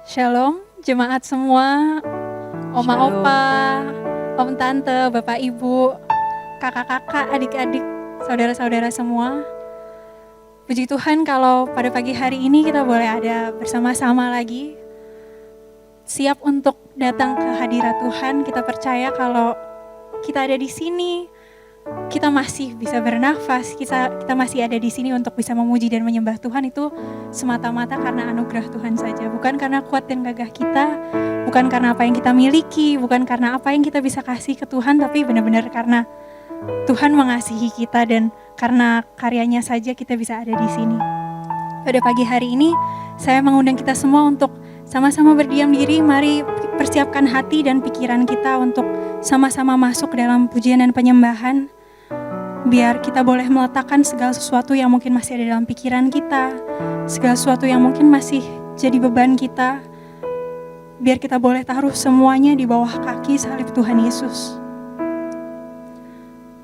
Shalom, jemaat semua, oma opa, om tante, bapak ibu, kakak-kakak, adik-adik, saudara-saudara semua. Puji Tuhan kalau pada pagi hari ini kita boleh ada bersama-sama lagi. Siap untuk datang ke hadirat Tuhan. Kita percaya kalau kita ada di sini, kita masih bisa bernafas, kita masih ada di sini untuk bisa memuji dan menyembah Tuhan, itu semata-mata karena anugerah Tuhan saja. Bukan karena kuat dan gagah kita, bukan karena apa yang kita miliki, bukan karena apa yang kita bisa kasih ke Tuhan, tapi benar-benar karena Tuhan mengasihi kita dan karena karyanya saja kita bisa ada di sini. Pada pagi hari ini, saya mengundang kita semua untuk sama-sama berdiam diri. Mari persiapkan hati dan pikiran kita untuk sama-sama masuk ke dalam pujian dan penyembahan. Biar kita boleh meletakkan segala sesuatu yang mungkin masih ada dalam pikiran kita, segala sesuatu yang mungkin masih jadi beban kita. Biar kita boleh taruh semuanya di bawah kaki salib Tuhan Yesus.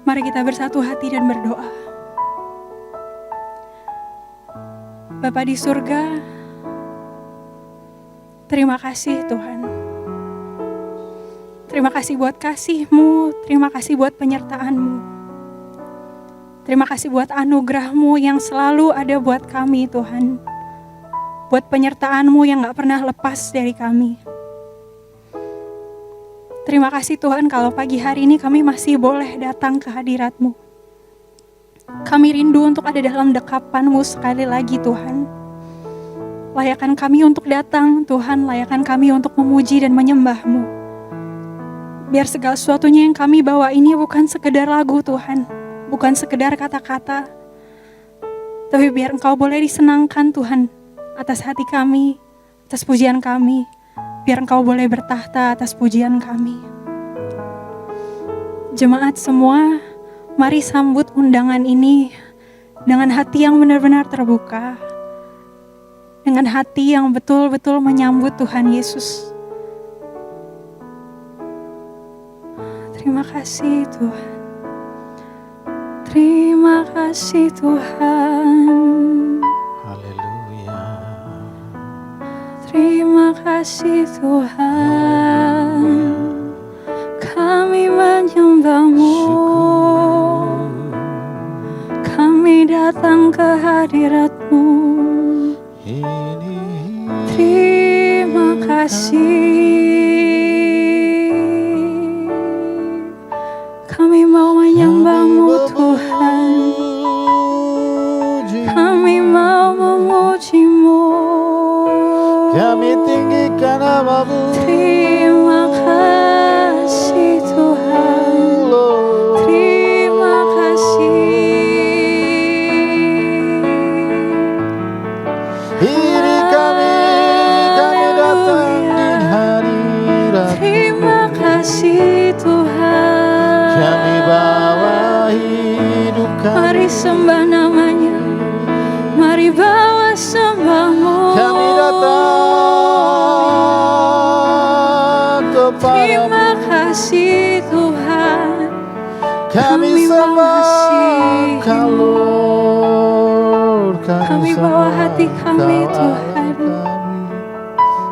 Mari kita bersatu hati dan berdoa. Bapa di surga, terima kasih Tuhan. Terima kasih buat kasih-Mu, terima kasih buat penyertaan-Mu. Terima kasih buat anugerah-Mu yang selalu ada buat kami Tuhan. Buat penyertaan-Mu yang gak pernah lepas dari kami. Terima kasih Tuhan kalau pagi hari ini kami masih boleh datang ke hadirat-Mu. Kami rindu untuk ada dalam dekapan-Mu sekali lagi Tuhan. Layakan kami untuk datang Tuhan, layakan kami untuk memuji dan menyembah-Mu. Biar segala sesuatunya yang kami bawa ini bukan sekedar lagu Tuhan. Bukan sekedar kata-kata, tapi biar Engkau boleh disenangkan Tuhan atas hati kami, atas pujian kami. Biar Engkau boleh bertahta atas pujian kami. Jemaat semua, mari sambut undangan ini dengan hati yang benar-benar terbuka. Dengan hati yang betul-betul menyambut Tuhan Yesus. Terima kasih Tuhan. Terima kasih Tuhan. Haleluya. Terima kasih Tuhan. Kami menyembah-Mu. Kami datang ke hadirat-Mu. Terima kasih. Kami mau menyembah-Mu Tuhan. Kami mau memuji-Mu. Kami tinggikan nama-Mu. Terima kasih Tuhan. Terima kasih. Ini kami datang di hadirat-Mu. Terima kasih Tuhan. Kami bawa hidup kami. Mari sembah namanya. Mari bawa sembah-Mu. Kami datang kepada-Mu. Terima kasih Tuhan. Kami sembah Engkau, Lord. Kami bawa hati kami Tuhan.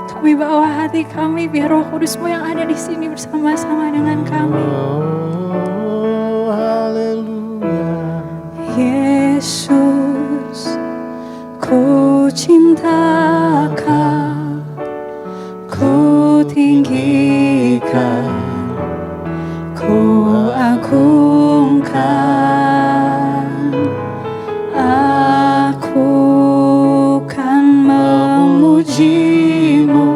Kami bawa hati kami biar Roh Kudus-Mu yang ada di sini bersama-sama dengan kami. Oh, haleluya. Yesus, ku cinta Kau, ku tinggikan, ku agungkan. Aku kan memuji-Mu,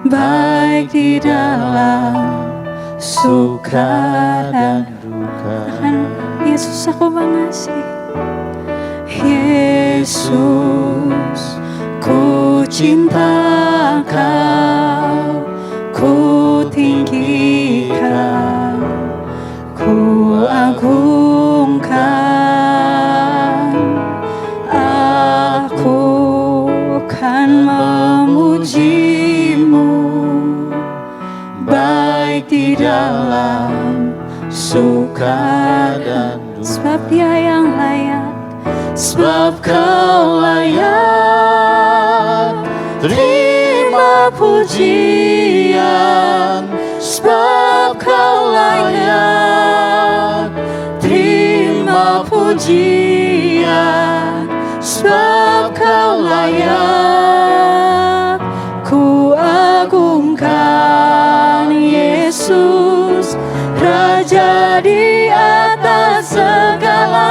baik di dalam suka dan duka. Tuhan Yesus, aku mengasihi. Yesus, ku cinta Kau, ku tinggikan, ku agungkan. Aku kan memuji-Mu, baik di dalam suka dan duka. Sebab Dia yang layak, sebab Kau layak. Terima pujian, sebab Kau layak. Terima pujian, sebab Kau layak. Ku agungkan Yesus, Raja di atas segala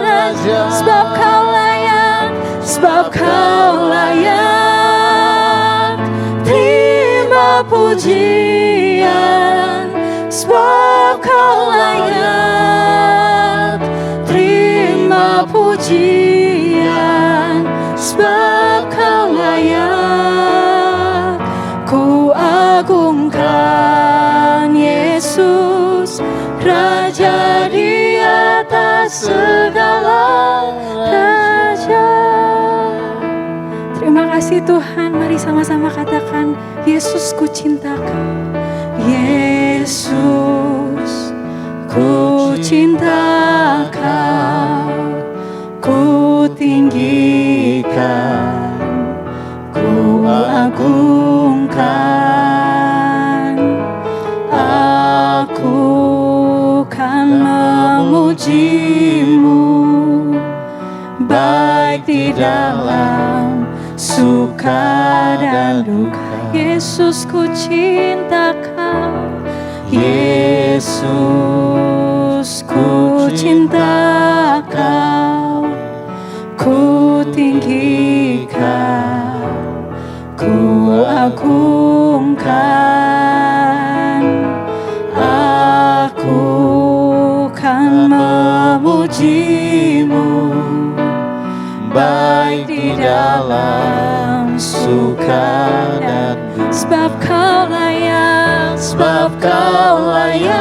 raja. Sebab Kau layak, sebab Kau layak. Terima pujian, sebab Kau layak. Terima pujian, sebab Kau layak. Ku agungkan Yesus, Raja di atas segala raja. Terima kasih Tuhan, mari sama-sama katakan, Yesus ku cinta Kau. Yesus ku cinta Kau, ku tinggikan, ku agungkan. Aku kan memuji-Mu, baik di dalam suka dan duka. Yesus ku cinta Kau, Yesus ku cinta Kau, ku tinggikan, ku agungkan. Aku kan memuji-Mu, baik di dalam suka dan duka. Sebab Kau layak, sebab Kau layak.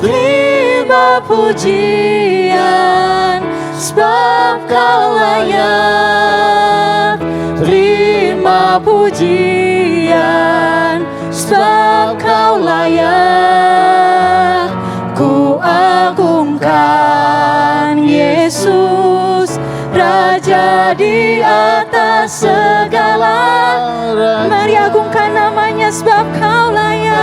Terima pujian, sebab Kau layak. Terima pujian, sebab Kau layak. Ku agungkan Yesus, Raja di atas segala. Mari agungkan namanya, sebab Kau layak.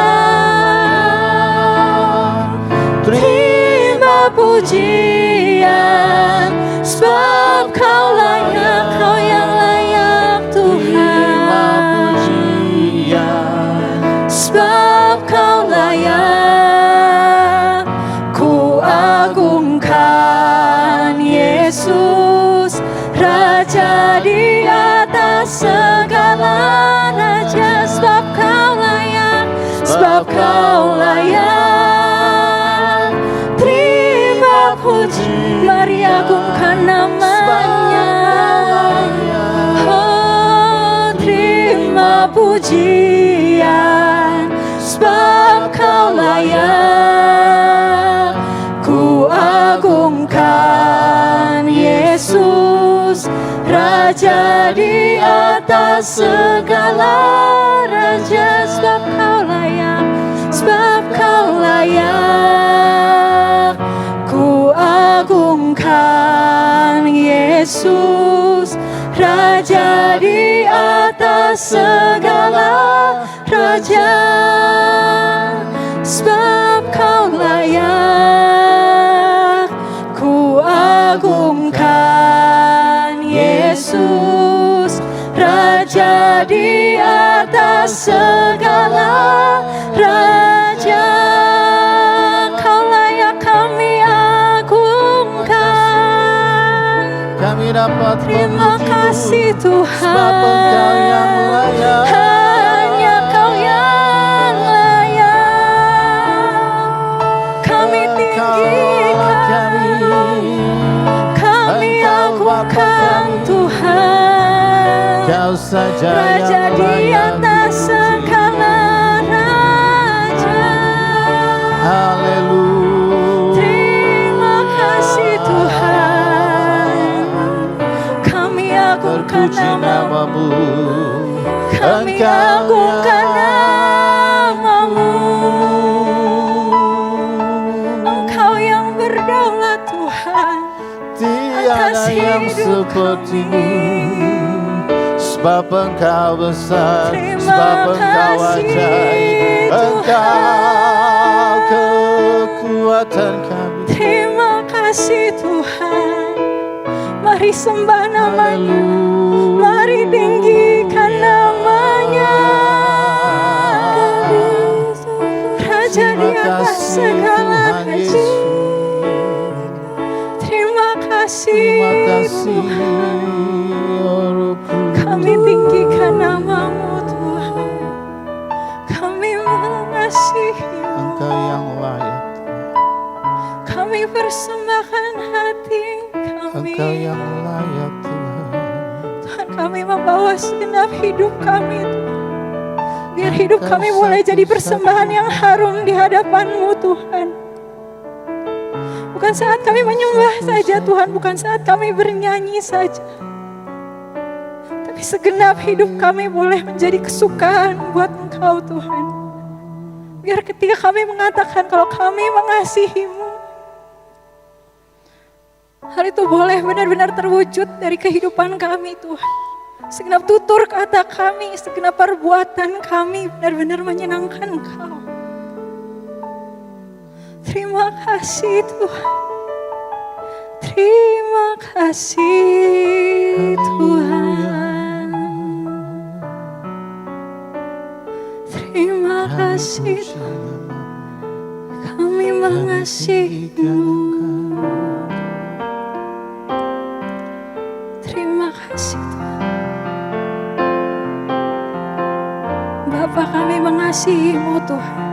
Terima pujian, sebab Kau layak. Kau yang layak Tuhan. Sebab Kau layak. Ku agungkan Yesus, Raja di atas segala raja. Sebab Kau layak, sebab Kau layak. Terima puji, mari agungkan namanya. Oh, terima pujian, sebab Kau layak. Ku agungkan Yesus, Raja di atas segala raja. Sebab Kau layak, sebab Kau layak. Ku agungkan Yesus, Raja di atas segala raja. Sebab Kau layak. Ku agungkan Yesus, Raja di atas segala raja. Kau layak kami agungkan. Kami dapat Terima kasih Tuhan. sebab Engkau yang layak. Hanya Kau yang layak. Kami tinggikan, kami agungkan Tuhan. Kau saja Raja yang di layak. atas segala raja. Haleluya. Terima kasih Tuhan. Kami agungkan Terpuji nama-Mu. namamu. Kami Engkau agungkan yang nama-Mu. Engkau yang berdaulat Tuhan. tiada atas yang hidup seperti-Mu. Sebab Engkau besar, Terima sebab Engkau kasih, ajaib, Engkau kekuatan kami. Terima kasih Tuhan. Mari sembah namanya, mari tinggikan namanya. Raja di atas segala haji. Terima kasih, Tuhan. Kami tinggikan namamu Tuhan. Kami mengasihi-Mu. Engkau yang layak, Kami persembahkan hati kami. Engkau yang layak Tuhan. Tuhan, kami membawa segenap hidup kami Tuhan. Biar hidup kami boleh jadi persembahan yang harum di hadapan-Mu Tuhan. Bukan saat kami menyembah saja Tuhan, bukan saat kami bernyanyi saja. Tapi segenap hidup kami boleh menjadi kesukaan buat Engkau Tuhan. Biar ketika kami mengatakan kalau kami mengasihi-Mu, hal itu boleh benar-benar terwujud dari kehidupan kami Tuhan. Segenap tutur kata kami, segenap perbuatan kami benar-benar menyenangkan Engkau. Terima kasih Tuhan. Terima kasih Tuhan. Terima kasih Tuhan. Kami mengasihi-Mu. Terima kasih Tuhan. Bapa, kami mengasihi-Mu Tuhan.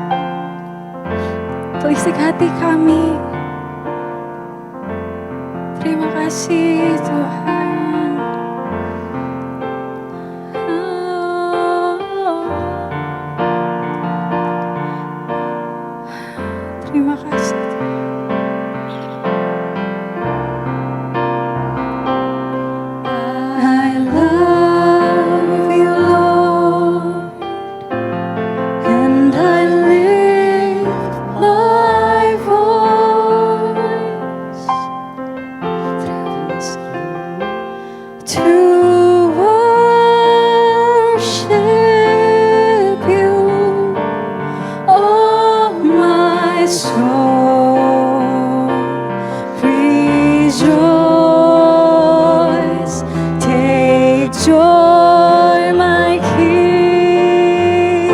Telisik hati kami. Terima kasih Tuhan. Terima kasih Tuhan. I love you Lord, and I lift my voice to worship you, oh my soul, rejoice, take joy, my King,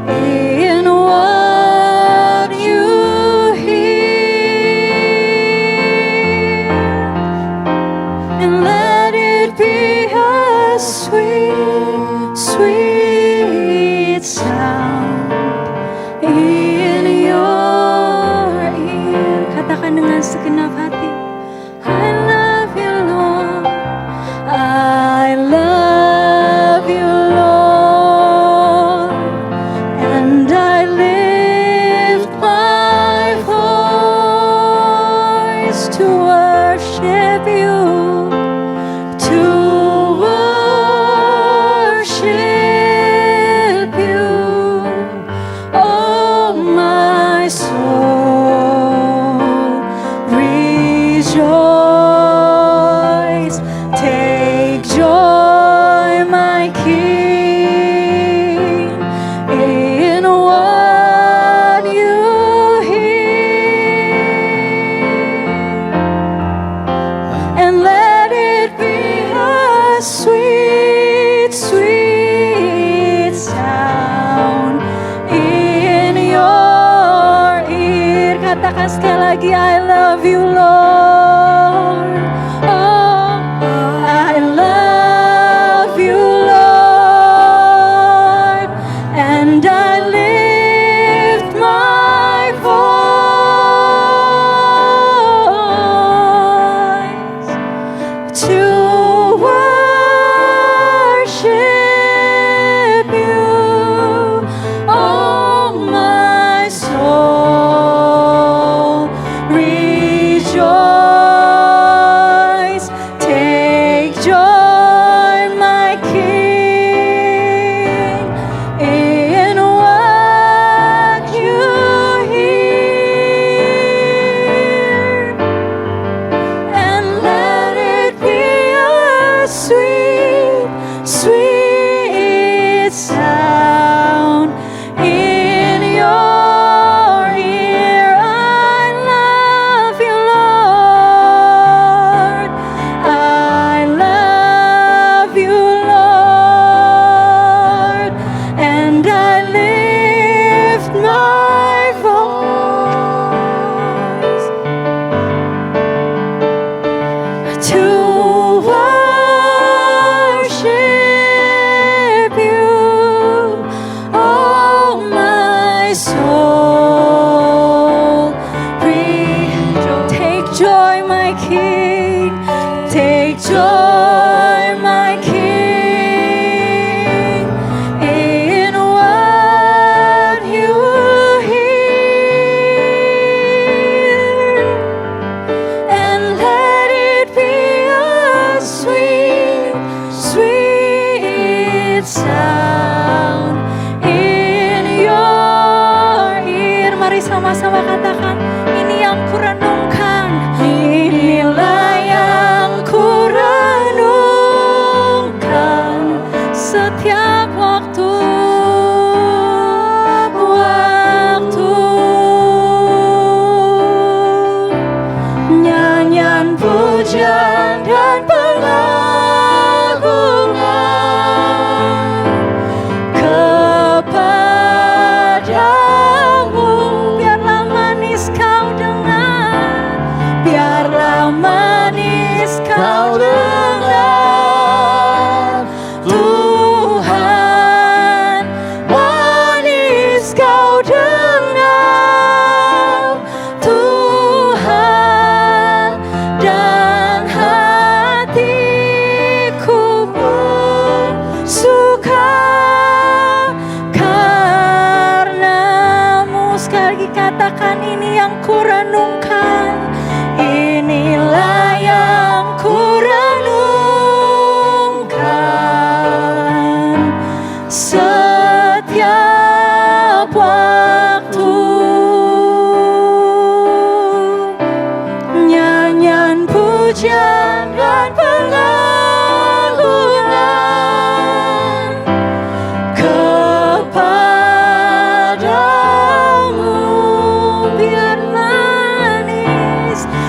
in what you hear, and let it be a sweet, sweet sound in your ear. Katakan dengan segenap hati, I love you Lord, I love you Lord, and I lift my voice to worship you, to worship you, oh my soul, rejoice, take joy, my King, in what you hear, and let it be a sweet, sweet sound in your ear. Katakan sekali lagi, I love you Lord, oh, I love you Lord, and I lift my voice to worship to worship you, oh my soul. Take joy, my King, take joy, my King, in what you hear, and let it be a sweet, sweet sound in your ear. Mari sama-sama katakan, ini yang kurenungkan, inilah yang kurenungkan setiap waktu. Nyanyian pujian dan pengagungan kepadamu. Biarlah manis kau dengar, biarlah manis kau dengar, Tuhan, manis kau dengar, Tuhan, dan hatiku bersuka karenamu. Sekali lagi katakan, ini yang kurenungkan, inilah yang kurenungkan setiap waktu. Nyanyian pujian dan pengagungan kepadamu.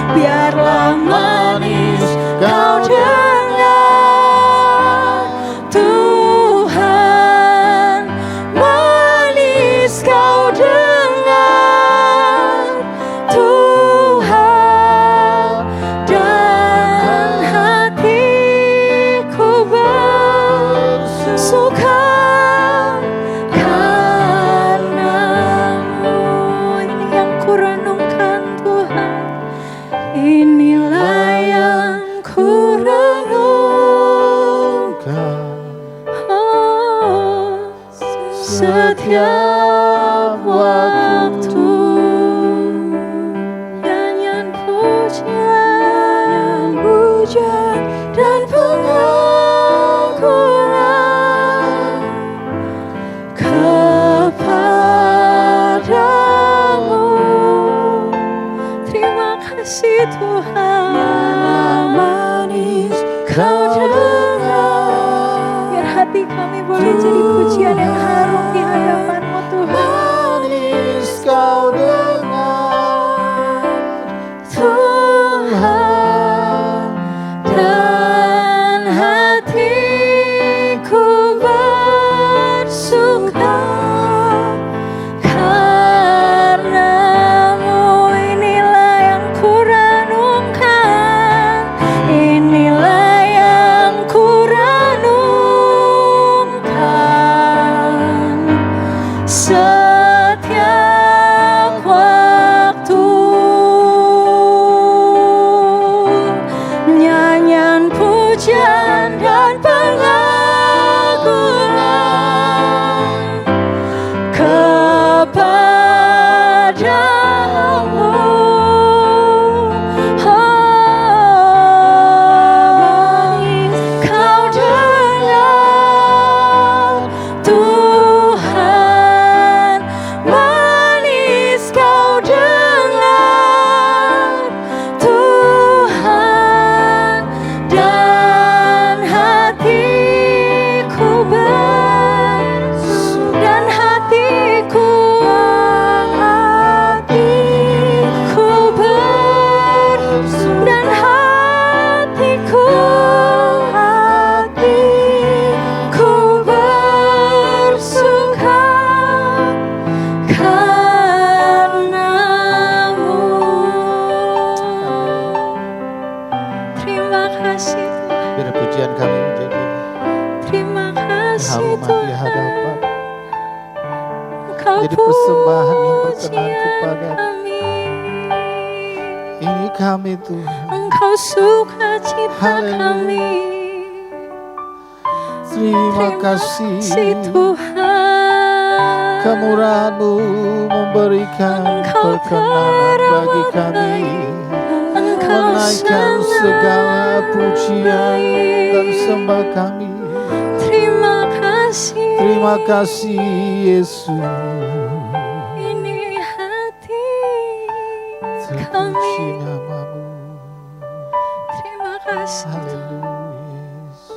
Biarlah manis kau dengar, Tuhan, manis kau dengar, Tuhan, dan hatiku bersuka karenamu. Ini yang kurenungkan, Tuhan, inilah yang kurenungkan, oh, setiap waktu. Nyanyian pujian dan pengagungan kepadamu. Terima kasih Tuhan, manis kau dengar. Biar hati kami boleh jadi pujian yang harum di hadapan-Mu Tuhan. Manis kau dengar, Tuhan, dan hatiku bersuka karenamu. Inilah yang kurenungkan, inilah yang kurenungkan Terima kasih Tuhan. Biar pujian kami menjadi Terima kasih haruman di Tuhan. hadapan. Engkau Jadi persembahan yang berkenan pujian kepada kami. ini kami Tuhan. Engkau sukacita Haleluya. kami. Terima kasih Tuhan. kemurahan-Mu memberikan Engkau perkenanan bagi kami. Engkau Menaikkan segala pujian dan sembah kami. Terima kasih. Terima kasih Yesus. Ini hati Terpuji kami. nama-Mu. Terima kasih. Haleluya Yesus.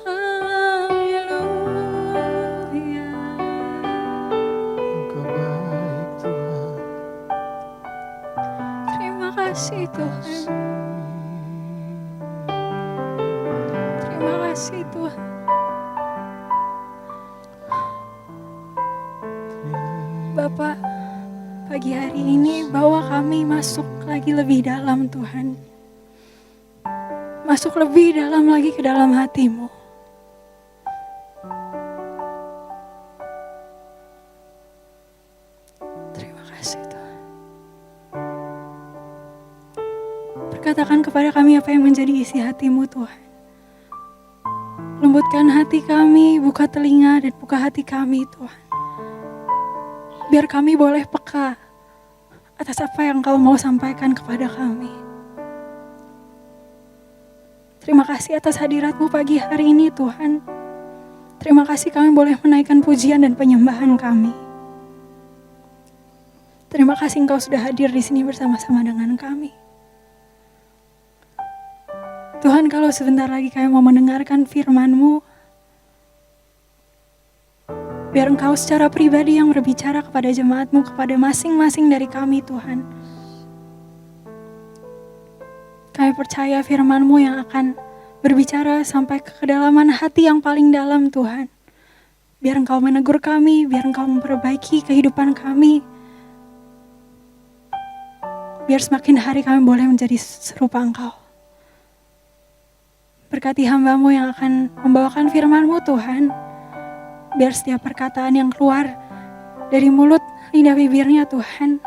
Haleluya. Engkau baik Tuhan. Terima kasih Tuhan. Terima kasih Tuhan. Bapak, pagi hari ini bawa kami masuk lagi lebih dalam Tuhan. Masuk lebih dalam lagi ke dalam hati-Mu. Terima kasih Tuhan. Berkatakan kepada kami apa yang menjadi isi hati-Mu Tuhan. Lembutkan hati kami, buka telinga dan buka hati kami Tuhan. Biar kami boleh peka atas apa yang Kau mau sampaikan kepada kami. Terima kasih atas hadirat-Mu pagi hari ini Tuhan. Terima kasih kami boleh menaikkan pujian dan penyembahan kami. Terima kasih Engkau sudah hadir di sini bersama-sama dengan kami. Tuhan, kalau sebentar lagi kami mau mendengarkan firman-Mu, biar Engkau secara pribadi yang berbicara kepada jemaat-Mu, kepada masing-masing dari kami Tuhan. Kami percaya firman-Mu yang akan berbicara sampai ke kedalaman hati yang paling dalam Tuhan. Biar Engkau menegur kami, biar Engkau memperbaiki kehidupan kami. Biar semakin hari kami boleh menjadi serupa Engkau. Berkati hamba-Mu yang akan membawakan firman-Mu Tuhan. Biar setiap perkataan yang keluar dari mulut, lidah bibirnya Tuhan,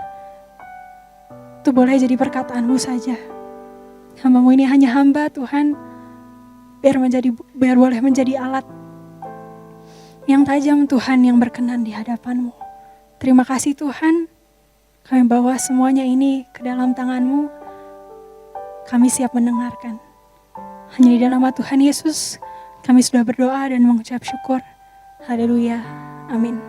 itu boleh jadi perkataan-Mu saja. Hamba-Mu ini hanya hamba Tuhan, biar boleh menjadi alat yang tajam Tuhan, yang berkenan di hadapan-Mu. Terima kasih Tuhan, kami bawa semuanya ini ke dalam tangan-Mu, kami siap mendengarkan. Hanya di dalam nama Tuhan Yesus, kami sudah berdoa dan mengucap syukur. Haleluya. Amin.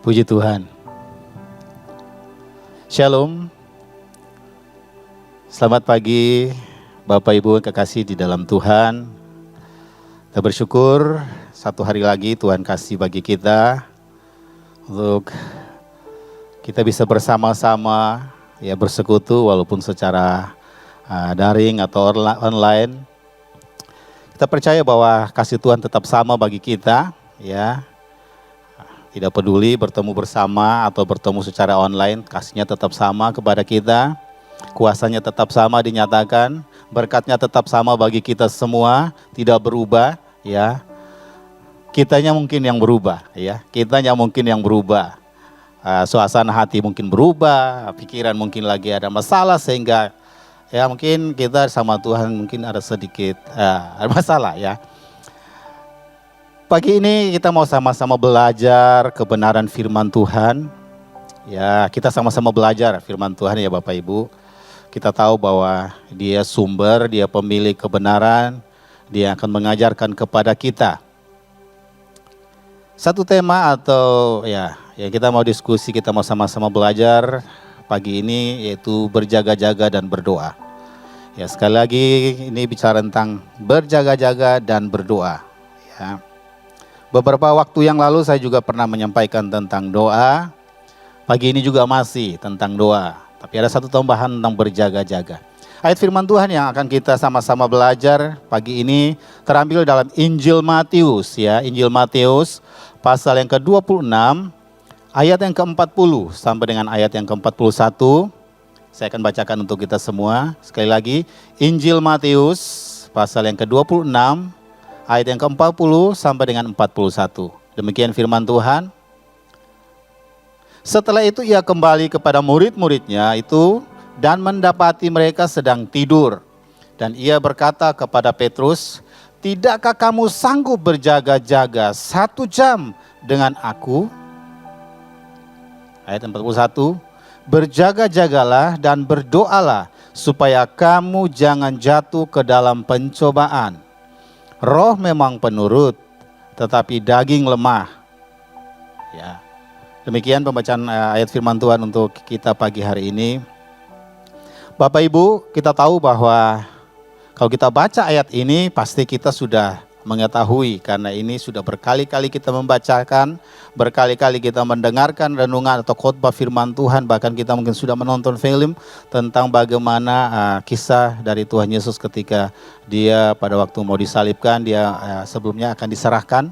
Puji Tuhan. Shalom. Selamat pagi Bapak Ibu kekasih di dalam Tuhan. Kita bersyukur satu hari lagi Tuhan kasih bagi kita untuk kita bisa bersama-sama ya bersekutu walaupun secara daring atau online. Kita percaya bahwa kasih Tuhan tetap sama bagi kita, ya. Tidak peduli bertemu bersama atau bertemu secara online, kasihnya tetap sama kepada kita. Kuasanya tetap sama dinyatakan, berkatnya tetap sama bagi kita semua, tidak berubah, ya. Kitanya mungkin yang berubah, ya. Kitanya mungkin yang berubah. Suasana hati mungkin berubah, pikiran mungkin lagi ada masalah sehingga ya mungkin kita sama Tuhan mungkin ada sedikit masalah ya. Pagi ini kita mau sama-sama belajar kebenaran firman Tuhan. Ya, kita sama-sama belajar firman Tuhan ya Bapak Ibu. Kita tahu bahwa Dia sumber, Dia pemilik kebenaran, Dia akan mengajarkan kepada kita. Satu tema atau ya kita mau diskusi, kita mau sama-sama belajar pagi ini yaitu berjaga-jaga dan berdoa. Ya sekali lagi ini bicara tentang berjaga-jaga dan berdoa. Ya. Beberapa waktu yang lalu saya juga pernah menyampaikan tentang doa. Pagi ini juga masih tentang doa. Tapi ada satu tambahan tentang berjaga-jaga. Ayat firman Tuhan yang akan kita sama-sama belajar pagi ini terambil dalam Injil Matius ya. Injil Matius pasal yang ke-26 ayat yang ke-40 sampai dengan ayat yang ke-41. Saya akan bacakan untuk kita semua. Sekali lagi, Injil Matius pasal yang ke-26, ayat yang ke-40 sampai dengan 41. Demikian firman Tuhan. Setelah itu ia kembali kepada murid-muridnya itu dan mendapati mereka sedang tidur. Dan ia berkata kepada Petrus, "Tidakkah kamu sanggup berjaga-jaga 1 jam dengan aku?" Ayat 41, "Berjaga-jagalah dan berdoalah supaya kamu jangan jatuh ke dalam pencobaan. Roh memang penurut, tetapi daging lemah." Ya. Demikian pembacaan ayat firman Tuhan untuk kita pagi hari ini. Bapak Ibu, kita tahu bahwa kalau kita baca ayat ini pasti kita sudah mengetahui, karena ini sudah berkali-kali kita membacakan, berkali-kali kita mendengarkan renungan atau khotbah firman Tuhan, bahkan kita mungkin sudah menonton film tentang bagaimana kisah dari Tuhan Yesus ketika dia pada waktu mau disalibkan, dia sebelumnya akan diserahkan,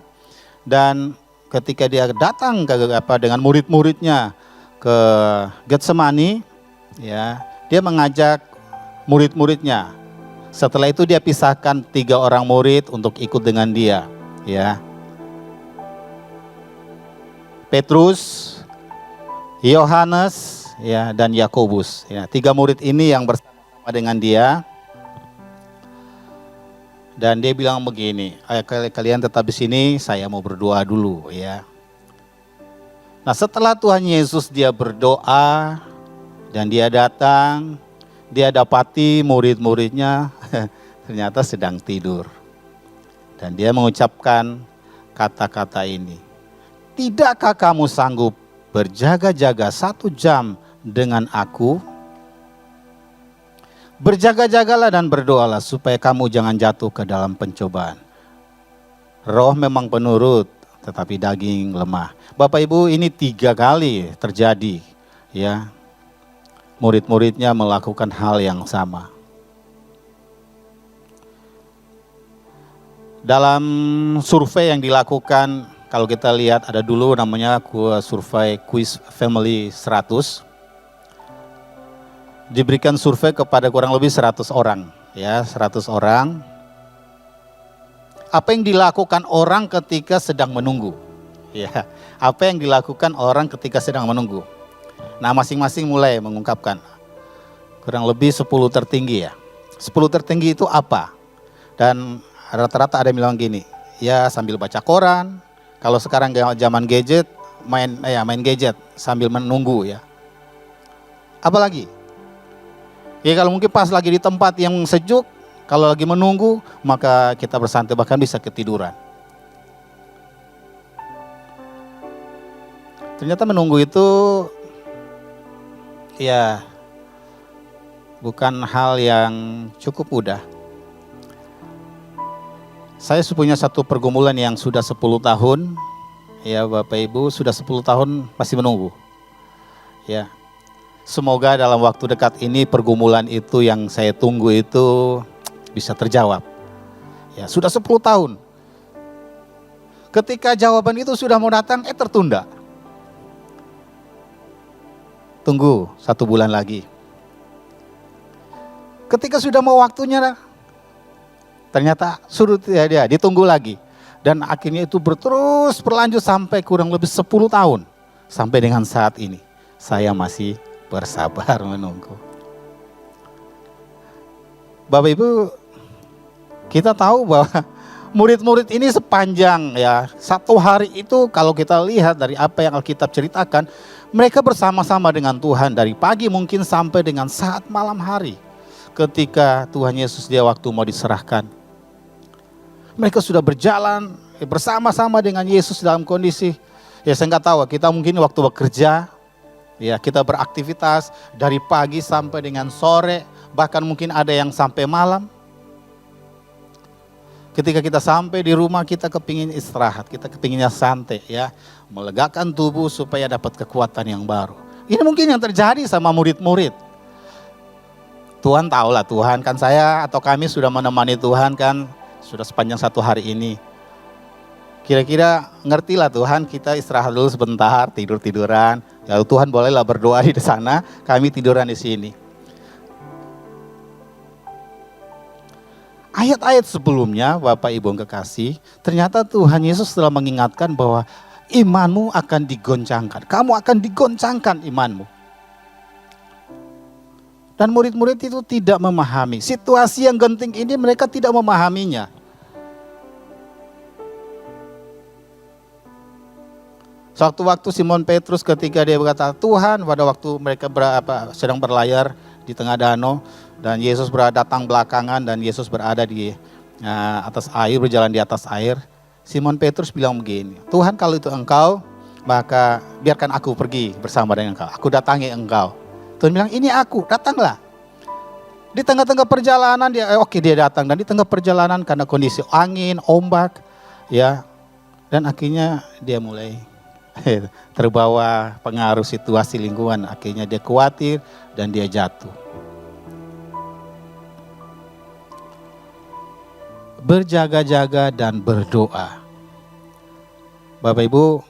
dan ketika dia datang dengan murid-muridnya ke Getsemani, ya, dia mengajak murid-muridnya. Setelah itu dia pisahkan 3 orang murid untuk ikut dengan dia, ya. Petrus, Yohanes, ya, dan Yakobus. Ya, 3 murid ini yang bersama dengan dia. Dan dia bilang begini, "Kalian tetap di sini, saya mau berdoa dulu," ya. Nah, setelah Tuhan Yesus dia berdoa dan dia datang, dia dapati murid-muridnya ternyata sedang tidur. Dan dia mengucapkan kata-kata ini, "Tidakkah kamu sanggup berjaga-jaga 1 jam dengan aku? Berjaga-jagalah dan berdoalah supaya kamu jangan jatuh ke dalam pencobaan. Roh memang penurut, tetapi daging lemah." Bapak Ibu, ini 3 kali terjadi, ya. Murid-muridnya melakukan hal yang sama. Dalam survei yang dilakukan, kalau kita lihat ada dulu namanya survei Quiz Family 100. Diberikan survei kepada kurang lebih 100 orang, ya, 100 orang. Apa yang dilakukan orang ketika sedang menunggu? Ya, apa yang dilakukan orang ketika sedang menunggu? Nah, masing-masing mulai mengungkapkan. Kurang lebih 10 tertinggi, ya. 10 tertinggi itu apa? Dan rata-rata ada yang bilang gini, ya sambil baca koran. Kalau sekarang zaman gadget, main gadget sambil menunggu, ya. Apalagi? Ya kalau mungkin pas lagi di tempat yang sejuk, kalau lagi menunggu, maka kita bersantai, bahkan bisa ketiduran. Ternyata menunggu itu, ya, bukan hal yang cukup mudah. Saya punya satu pergumulan yang sudah 10 tahun, ya Bapak Ibu, sudah 10 tahun masih menunggu. Ya. Semoga dalam waktu dekat ini pergumulan itu yang saya tunggu itu bisa terjawab. Ya, sudah 10 tahun. Ketika jawaban itu sudah mau datang, tertunda. Tunggu 1 bulan lagi. Ketika sudah mau waktunya, ternyata suruh dia ditunggu lagi. Dan akhirnya itu berlanjut sampai kurang lebih 10 tahun. Sampai dengan saat ini, saya masih bersabar menunggu. Bapak Ibu, kita tahu bahwa murid-murid ini sepanjang, ya, 1 hari itu kalau kita lihat dari apa yang Alkitab ceritakan, mereka bersama-sama dengan Tuhan dari pagi mungkin sampai dengan saat malam hari. Ketika Tuhan Yesus dia waktu mau diserahkan, mereka sudah berjalan bersama-sama dengan Yesus dalam kondisi, ya saya nggak tahu, kita mungkin waktu bekerja, ya kita beraktivitas dari pagi sampai dengan sore, bahkan mungkin ada yang sampai malam. Ketika kita sampai di rumah, kita kepingin istirahat, kita kepinginnya santai, ya, melegakan tubuh supaya dapat kekuatan yang baru. Ini mungkin yang terjadi sama murid-murid. Tuhan tahulah, Tuhan kan saya atau kami sudah menemani Tuhan kan sudah sepanjang 1 hari ini. Kira-kira ngertilah Tuhan, kita istirahat dulu sebentar, tidur-tiduran. Lalu Tuhan bolehlah berdoa di sana, kami tiduran di sini. Ayat-ayat sebelumnya, Bapak Ibu yang kekasih, ternyata Tuhan Yesus telah mengingatkan bahwa imanmu akan digoncangkan. Kamu akan digoncangkan imanmu. Dan murid-murid itu tidak memahami. Situasi yang genting ini mereka tidak memahaminya. Suatu waktu Simon Petrus ketika dia berkata, Tuhan, pada waktu mereka sedang berlayar di tengah danau, dan Yesus datang belakangan dan Yesus berada di atas air, berjalan di atas air. Simon Petrus bilang begini, Tuhan kalau itu engkau, maka biarkan aku pergi bersama dengan engkau. Aku datangi engkau. Tuhan bilang, ini aku, datanglah. Di tengah-tengah perjalanan dia datang, dan di tengah perjalanan karena kondisi angin, ombak, ya, dan akhirnya dia mulai terbawa pengaruh situasi lingkungan, akhirnya dia khawatir dan dia jatuh. Berjaga-jaga dan berdoa. Bapak Ibu,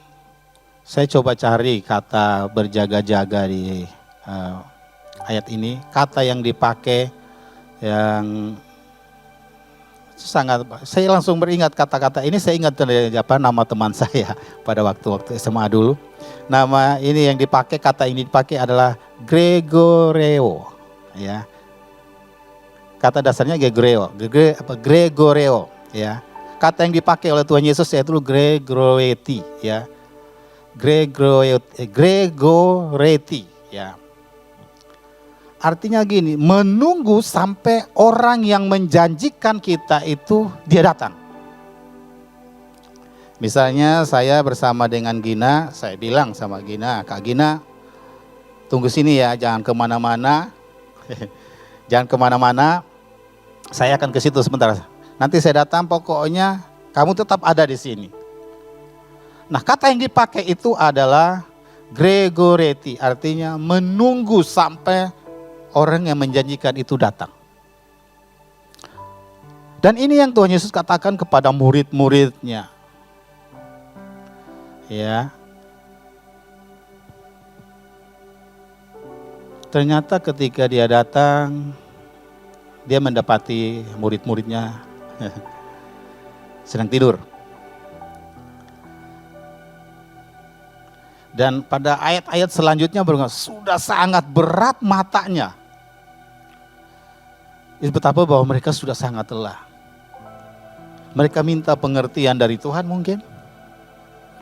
saya coba cari kata berjaga-jaga di ayat ini. Kata yang dipakai yang sangat, saya langsung beringat kata-kata ini, saya ingat nama teman saya pada waktu SMA dulu. Nama ini yang dipakai, kata ini dipakai adalah Gregoreo, ya. Kata dasarnya Gregoreo, ya. Kata yang dipakai oleh Tuhan Yesus yaitu Gregoreti, ya. Gregoreti, ya. Artinya gini, menunggu sampai orang yang menjanjikan kita itu dia datang. Misalnya saya bersama dengan Gina, saya bilang sama Gina, Kak Gina, tunggu sini ya, jangan kemana-mana. Jangan kemana-mana, saya akan ke situ sebentar. Nanti saya datang, pokoknya kamu tetap ada di sini. Nah, kata yang dipakai itu adalah Gregoreti, artinya menunggu sampai orang yang menjanjikan itu datang. Dan ini yang Tuhan Yesus katakan kepada murid-muridnya. Ya. Ternyata ketika dia datang, dia mendapati murid-muridnya sedang tidur. Dan pada ayat-ayat selanjutnya sudah sangat berat matanya. Itu betapa bahwa mereka sudah sangat lelah. Mereka minta pengertian dari Tuhan mungkin.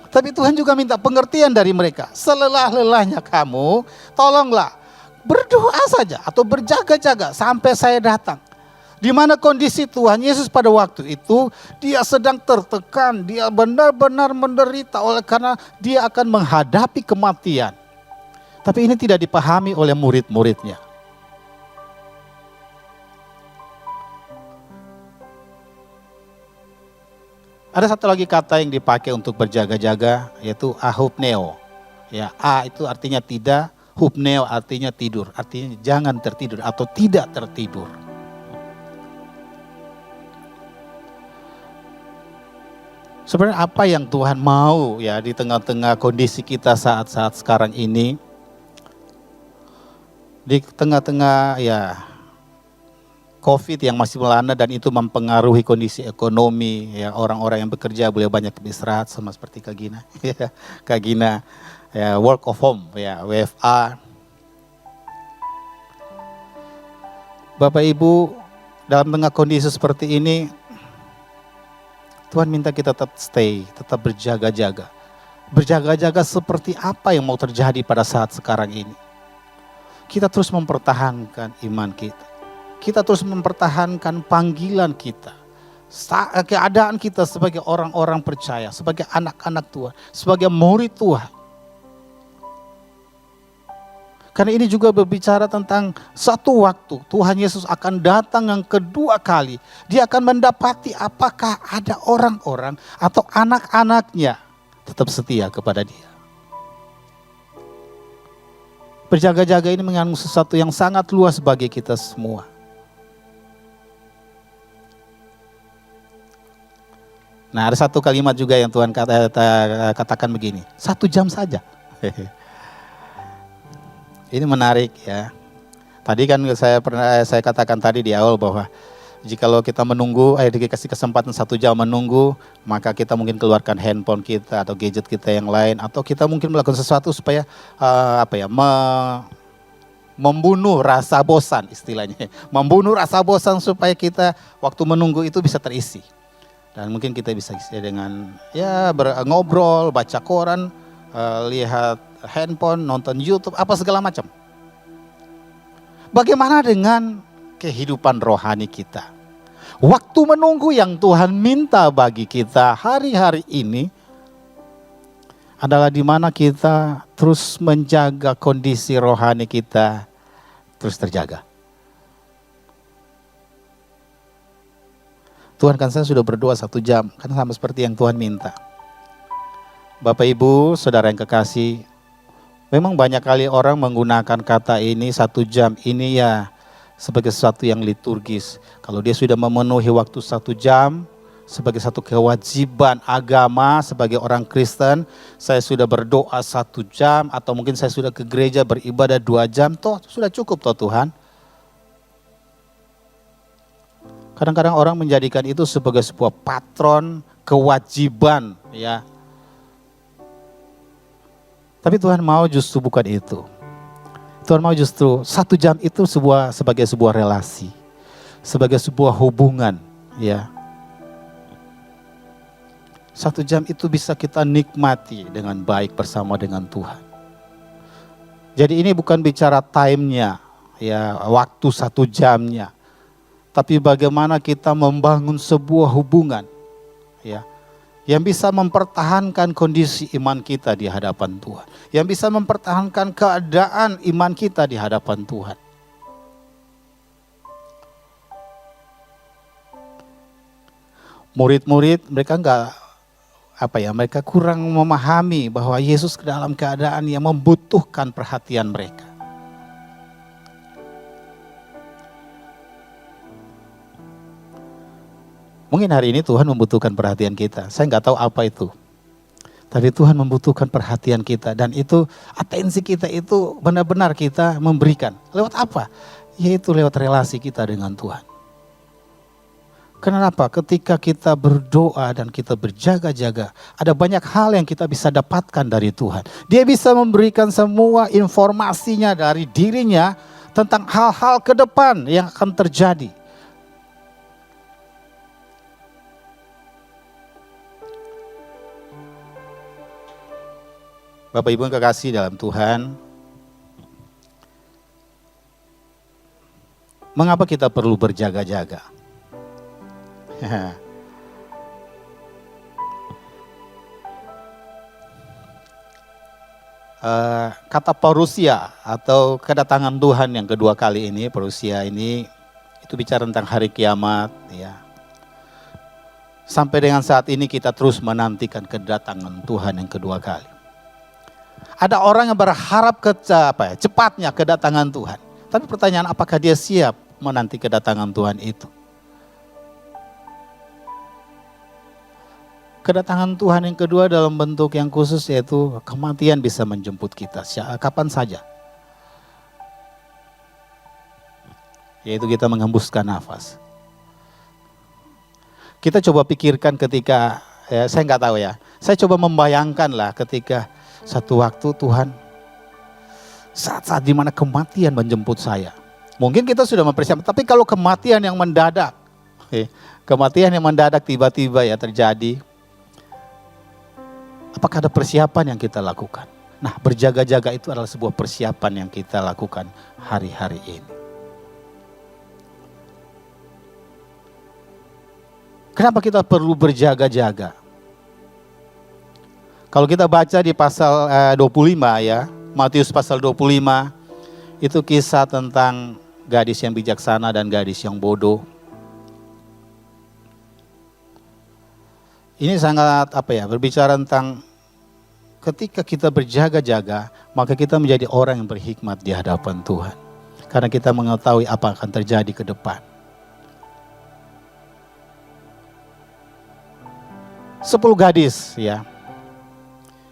Tapi Tuhan juga minta pengertian dari mereka. Selelah-lelahnya kamu, tolonglah berdoa saja atau berjaga-jaga sampai saya datang. Di mana kondisi Tuhan Yesus pada waktu itu, dia sedang tertekan, dia benar-benar menderita oleh karena dia akan menghadapi kematian. Tapi ini tidak dipahami oleh murid-muridnya. Ada satu lagi kata yang dipakai untuk berjaga-jaga, yaitu ahupneo. Ya, a itu artinya tidak, hupneo artinya tidur, artinya jangan tertidur atau tidak tertidur. Sebenarnya apa yang Tuhan mau ya di tengah-tengah kondisi kita saat-saat sekarang ini, di tengah-tengah ya COVID yang masih melanda dan itu mempengaruhi kondisi ekonomi, ya orang-orang yang bekerja boleh banyak beristirahat sama seperti Kak Gina, ya, Kak Gina, ya work of home, ya WFA. Bapak Ibu, dalam tengah kondisi seperti ini, Tuhan minta kita tetap stay, tetap berjaga-jaga. Berjaga-jaga seperti apa yang mau terjadi pada saat sekarang ini. Kita terus mempertahankan iman kita. Kita terus mempertahankan panggilan kita. Keadaan kita sebagai orang-orang percaya, sebagai anak-anak Tuhan, sebagai murid Tuhan. Karena ini juga berbicara tentang satu waktu Tuhan Yesus akan datang yang kedua kali. Dia akan mendapati apakah ada orang-orang atau anak-anaknya tetap setia kepada Dia. Berjaga-jaga ini mengandung sesuatu yang sangat luas bagi kita semua. Nah, ada satu kalimat juga yang Tuhan katakan begini, 1 jam saja. Ini menarik ya. Tadi kan saya katakan tadi di awal bahwa jikalau kita menunggu, dikasih kesempatan 1 jam menunggu, maka kita mungkin keluarkan handphone kita atau gadget kita yang lain, atau kita mungkin melakukan sesuatu supaya membunuh rasa bosan istilahnya. Membunuh rasa bosan supaya kita waktu menunggu itu bisa terisi. Dan mungkin kita bisa isi dengan ngobrol, baca koran, lihat handphone, nonton YouTube, apa segala macam. Bagaimana dengan kehidupan rohani kita? Waktu menunggu yang Tuhan minta bagi kita hari-hari ini adalah di mana kita terus menjaga kondisi rohani kita terus terjaga. Tuhan, kan saya sudah berdoa 1 jam, kan sama seperti yang Tuhan minta. Bapak Ibu, saudara yang kekasih, memang banyak kali orang menggunakan kata ini 1 jam ini ya sebagai sesuatu yang liturgis. Kalau dia sudah memenuhi waktu 1 jam sebagai satu kewajiban agama sebagai orang Kristen, saya sudah berdoa 1 jam atau mungkin saya sudah ke gereja beribadah 2 jam, toh sudah cukup toh Tuhan. Kadang-kadang orang menjadikan itu sebagai sebuah patron, kewajiban ya. Tapi Tuhan mau justru bukan itu. Tuhan mau justru 1 jam itu sebagai sebuah relasi, sebagai sebuah hubungan ya. 1 jam itu bisa kita nikmati dengan baik bersama dengan Tuhan. Jadi ini bukan bicara time-nya ya, waktu 1 jamnya. Tapi bagaimana kita membangun sebuah hubungan ya, yang bisa mempertahankan kondisi iman kita di hadapan Tuhan, yang bisa mempertahankan keadaan iman kita di hadapan Tuhan. Murid-murid mereka mereka kurang memahami bahwa Yesus ke dalam keadaan yang membutuhkan perhatian mereka. Mungkin hari ini Tuhan membutuhkan perhatian kita. Saya nggak tahu apa itu. Tapi Tuhan membutuhkan perhatian kita. Dan itu atensi kita itu benar-benar kita memberikan. Lewat apa? Yaitu lewat relasi kita dengan Tuhan. Kenapa? Ketika kita berdoa dan kita berjaga-jaga, ada banyak hal yang kita bisa dapatkan dari Tuhan. Dia bisa memberikan semua informasinya dari dirinya tentang hal-hal ke depan yang akan terjadi. Bapak Ibu yang kekasih dalam Tuhan, mengapa kita perlu berjaga-jaga? Kata parousia atau kedatangan Tuhan yang kedua kali ini, parousia ini itu bicara tentang hari kiamat ya. Sampai dengan saat ini kita terus menantikan kedatangan Tuhan yang kedua kali. Ada orang yang berharap cepatnya kedatangan Tuhan. Tapi pertanyaan, apakah dia siap menanti kedatangan Tuhan itu? Kedatangan Tuhan yang kedua dalam bentuk yang khusus, yaitu kematian bisa menjemput kita kapan saja. Yaitu kita menghembuskan nafas. Kita coba pikirkan ketika, saya nggak tahu ya, saya coba membayangkan lah ketika satu waktu Tuhan, saat-saat di mana kematian menjemput saya. Mungkin kita sudah mempersiapkan, tapi kalau kematian yang mendadak, tiba-tiba ya terjadi, apakah ada persiapan yang kita lakukan? Nah, berjaga-jaga itu adalah sebuah persiapan yang kita lakukan hari-hari ini. Kenapa kita perlu berjaga-jaga? Kalau kita baca di pasal 25 ya, Matius pasal 25, itu kisah tentang gadis yang bijaksana dan gadis yang bodoh. Ini sangat berbicara tentang ketika kita berjaga-jaga, maka kita menjadi orang yang berhikmat di hadapan Tuhan. Karena kita mengetahui apa akan terjadi ke depan. 10 gadis ya.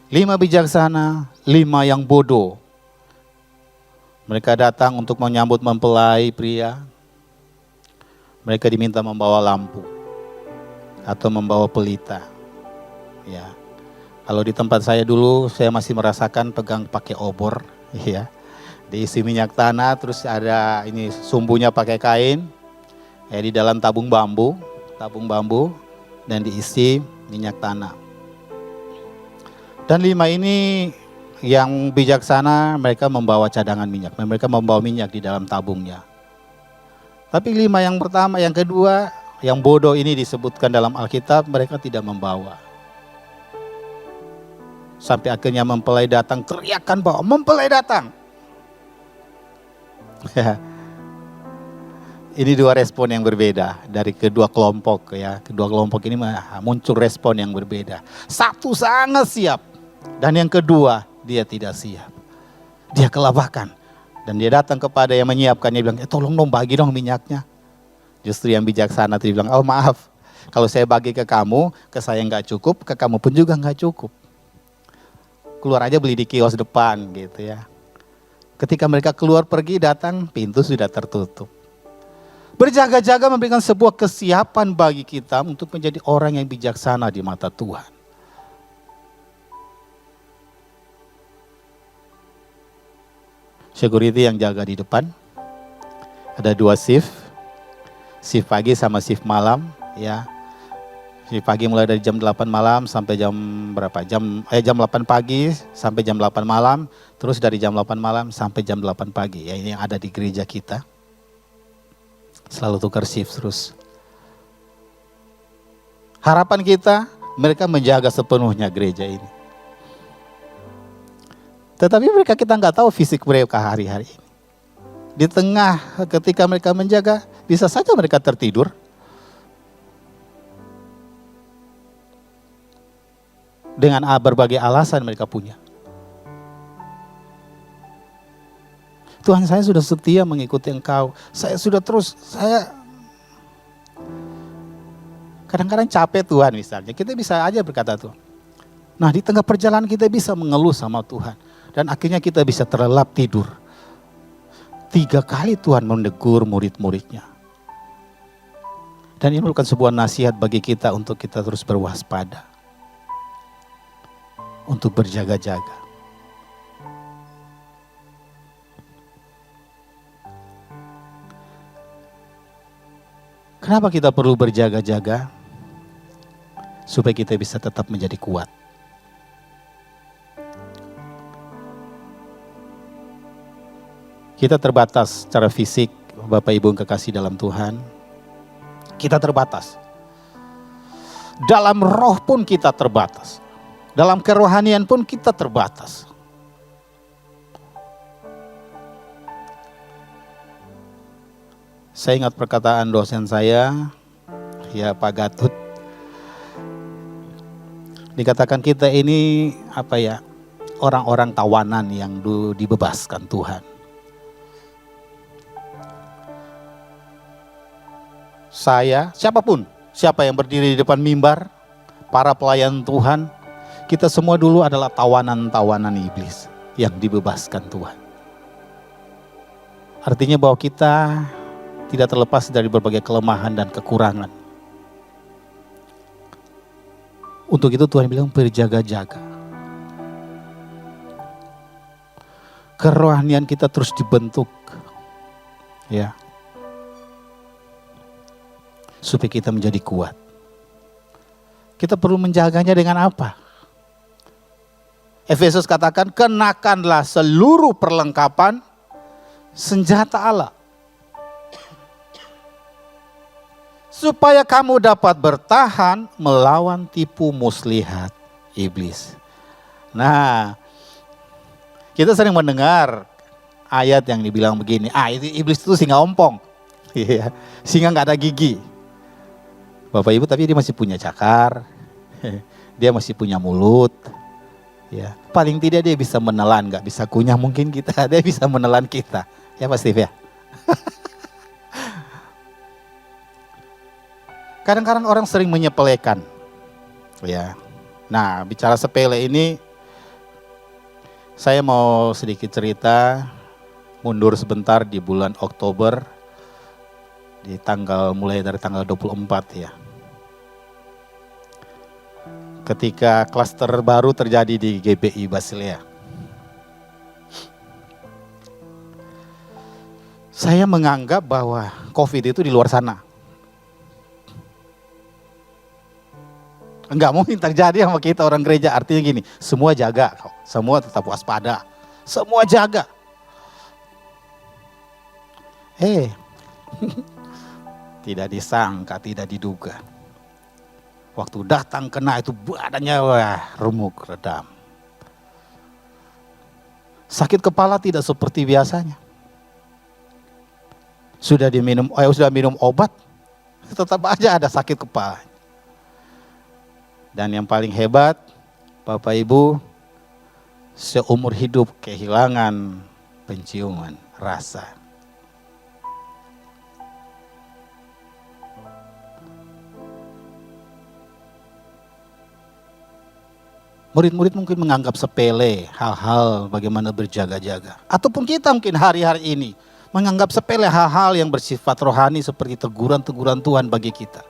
5 bijaksana, 5 yang bodoh. Mereka datang untuk menyambut mempelai pria. Mereka diminta membawa lampu atau membawa pelita. Ya. Kalau di tempat saya dulu, saya masih merasakan pegang pakai obor, ya. Diisi minyak tanah, terus ada ini sumbunya pakai kain. Di dalam tabung bambu, dan diisi minyak tanah. Dan 5 ini yang bijaksana, mereka membawa cadangan minyak, mereka membawa minyak di dalam tabungnya. Tapi 5 yang pertama, yang kedua, yang bodoh ini disebutkan dalam Alkitab, mereka tidak membawa. Sampai akhirnya mempelai datang, teriakan bahwa mempelai datang. Ini 2 respon yang berbeda dari kedua kelompok ya. Kedua kelompok ini muncul respon yang berbeda. Satu sangat siap dan yang kedua dia tidak siap. Dia kelabakan dan dia datang kepada yang menyiapkan, dia bilang, tolong dong bagi dong minyaknya. Justru yang bijaksana dia bilang, oh maaf, kalau saya bagi ke kamu, ke saya nggak cukup, ke kamu pun juga nggak cukup. Keluar aja beli di kios depan gitu ya. Ketika mereka keluar pergi datang, pintu sudah tertutup. Berjaga-jaga memberikan sebuah kesiapan bagi kita untuk menjadi orang yang bijaksana di mata Tuhan. Security yang jaga di depan. Ada 2 shift. Shift pagi sama shift malam ya. Shift pagi mulai dari jam 8 malam sampai jam berapa? Jam 8 pagi sampai jam 8 malam, terus dari jam 8 malam sampai jam 8 pagi. Ya, ini yang ada di gereja kita. Selalu tukar shift terus. Harapan kita, mereka menjaga sepenuhnya gereja ini. Tetapi mereka, kita nggak tahu fisik mereka hari-hari ini. Di tengah ketika mereka menjaga, bisa saja mereka tertidur. Dengan berbagai alasan mereka punya. Tuhan, saya sudah setia mengikuti Engkau. Saya sudah terus, kadang-kadang capek Tuhan misalnya. Kita bisa aja berkata Tuhan. Nah, di tengah perjalanan kita bisa mengeluh sama Tuhan. Dan akhirnya kita bisa terlelap tidur. 3 kali Tuhan menegur murid-muridnya. Dan ini bukan sebuah nasihat bagi kita untuk kita terus berwaspada. Untuk berjaga-jaga. Kenapa kita perlu berjaga-jaga? Supaya kita bisa tetap menjadi kuat. Kita terbatas secara fisik, Bapak Ibu yang kekasih dalam Tuhan. Kita terbatas. Dalam roh pun kita terbatas. Dalam kerohanian pun kita terbatas. Saya ingat perkataan dosen saya, ya Pak Gatut. Dikatakan kita ini orang-orang tawanan yang dibebaskan Tuhan. Saya, siapa yang berdiri di depan mimbar, para pelayan Tuhan, kita semua dulu adalah tawanan-tawanan iblis yang dibebaskan Tuhan. Artinya bahwa kita tidak terlepas dari berbagai kelemahan dan kekurangan. Untuk itu Tuhan bilang berjaga-jaga. Kerohanian kita terus dibentuk. Ya. Supaya kita menjadi kuat. Kita perlu menjaganya dengan apa? Efesus katakan, kenakanlah seluruh perlengkapan senjata Allah. Supaya kamu dapat bertahan melawan tipu muslihat iblis. Nah, kita sering mendengar ayat yang dibilang begini, itu iblis itu singa ompong. Singa gak ada gigi. Bapak Ibu, tapi dia masih punya cakar, dia masih punya mulut. Ya, paling tidak dia bisa menelan, gak bisa kunyah mungkin kita, dia bisa menelan kita. Ya Pak Steve ya. Kadang-kadang orang sering menyepelekan Ya. Nah, bicara sepele ini, saya mau sedikit cerita mundur sebentar di bulan Oktober, mulai dari tanggal 24 ya. Ketika klaster baru terjadi di GBI Basilea. Saya menganggap bahwa COVID itu di luar sana. Enggak mungkin terjadi sama kita orang gereja, artinya gini, semua jaga, semua tetap waspada, semua jaga. Tidak disangka, tidak diduga. Waktu datang kena itu badannya remuk, redam. Sakit kepala tidak seperti biasanya. Sudah minum obat, tetap aja ada sakit kepala. Dan yang paling hebat, Bapak Ibu, seumur hidup kehilangan penciuman rasa. Murid-murid mungkin menganggap sepele hal-hal bagaimana berjaga-jaga. Ataupun kita mungkin hari-hari ini menganggap sepele hal-hal yang bersifat rohani seperti teguran-teguran Tuhan bagi kita.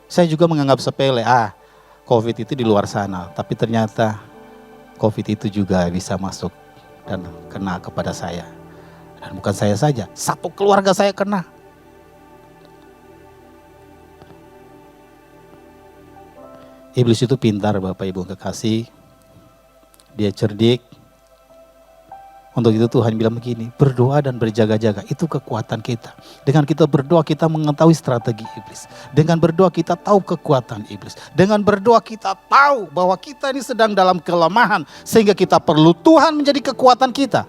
Saya juga menganggap sepele, COVID itu di luar sana. Tapi ternyata COVID itu juga bisa masuk dan kena kepada saya. Dan bukan saya saja, satu keluarga saya kena. Iblis itu pintar Bapak Ibu kekasih. Dia cerdik. Untuk itu Tuhan bilang begini, berdoa dan berjaga-jaga, itu kekuatan kita. Dengan kita berdoa kita mengetahui strategi iblis. Dengan berdoa kita tahu kekuatan iblis. Dengan berdoa kita tahu bahwa kita ini sedang dalam kelemahan. Sehingga kita perlu Tuhan menjadi kekuatan kita.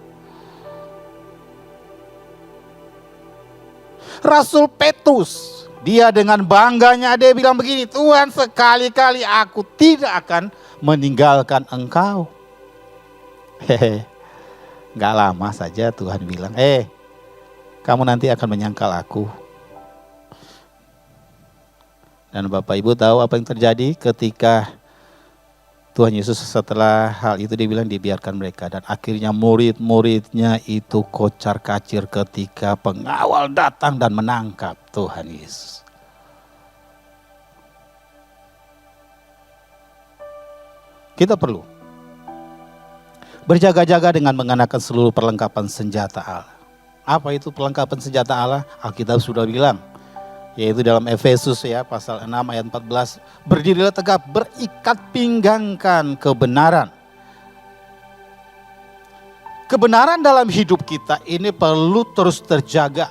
Rasul Petrus, dia dengan bangganya dia bilang begini, Tuhan sekali-kali aku tidak akan meninggalkan engkau. Gak lama saja Tuhan bilang, kamu nanti akan menyangkal aku. Dan Bapak Ibu tahu apa yang terjadi ketika Tuhan Yesus setelah hal itu dibilang dibiarkan mereka. Dan akhirnya murid-muridnya itu kocar kacir ketika pengawal datang dan menangkap Tuhan Yesus. Kita perlu berjaga-jaga dengan mengenakan seluruh perlengkapan senjata Allah. Apa itu perlengkapan senjata Allah? Alkitab sudah bilang, yaitu dalam Efesus ya pasal 6 ayat 14. Berdirilah tegap, berikat pinggangkan kebenaran. Kebenaran dalam hidup kita ini perlu terus terjaga.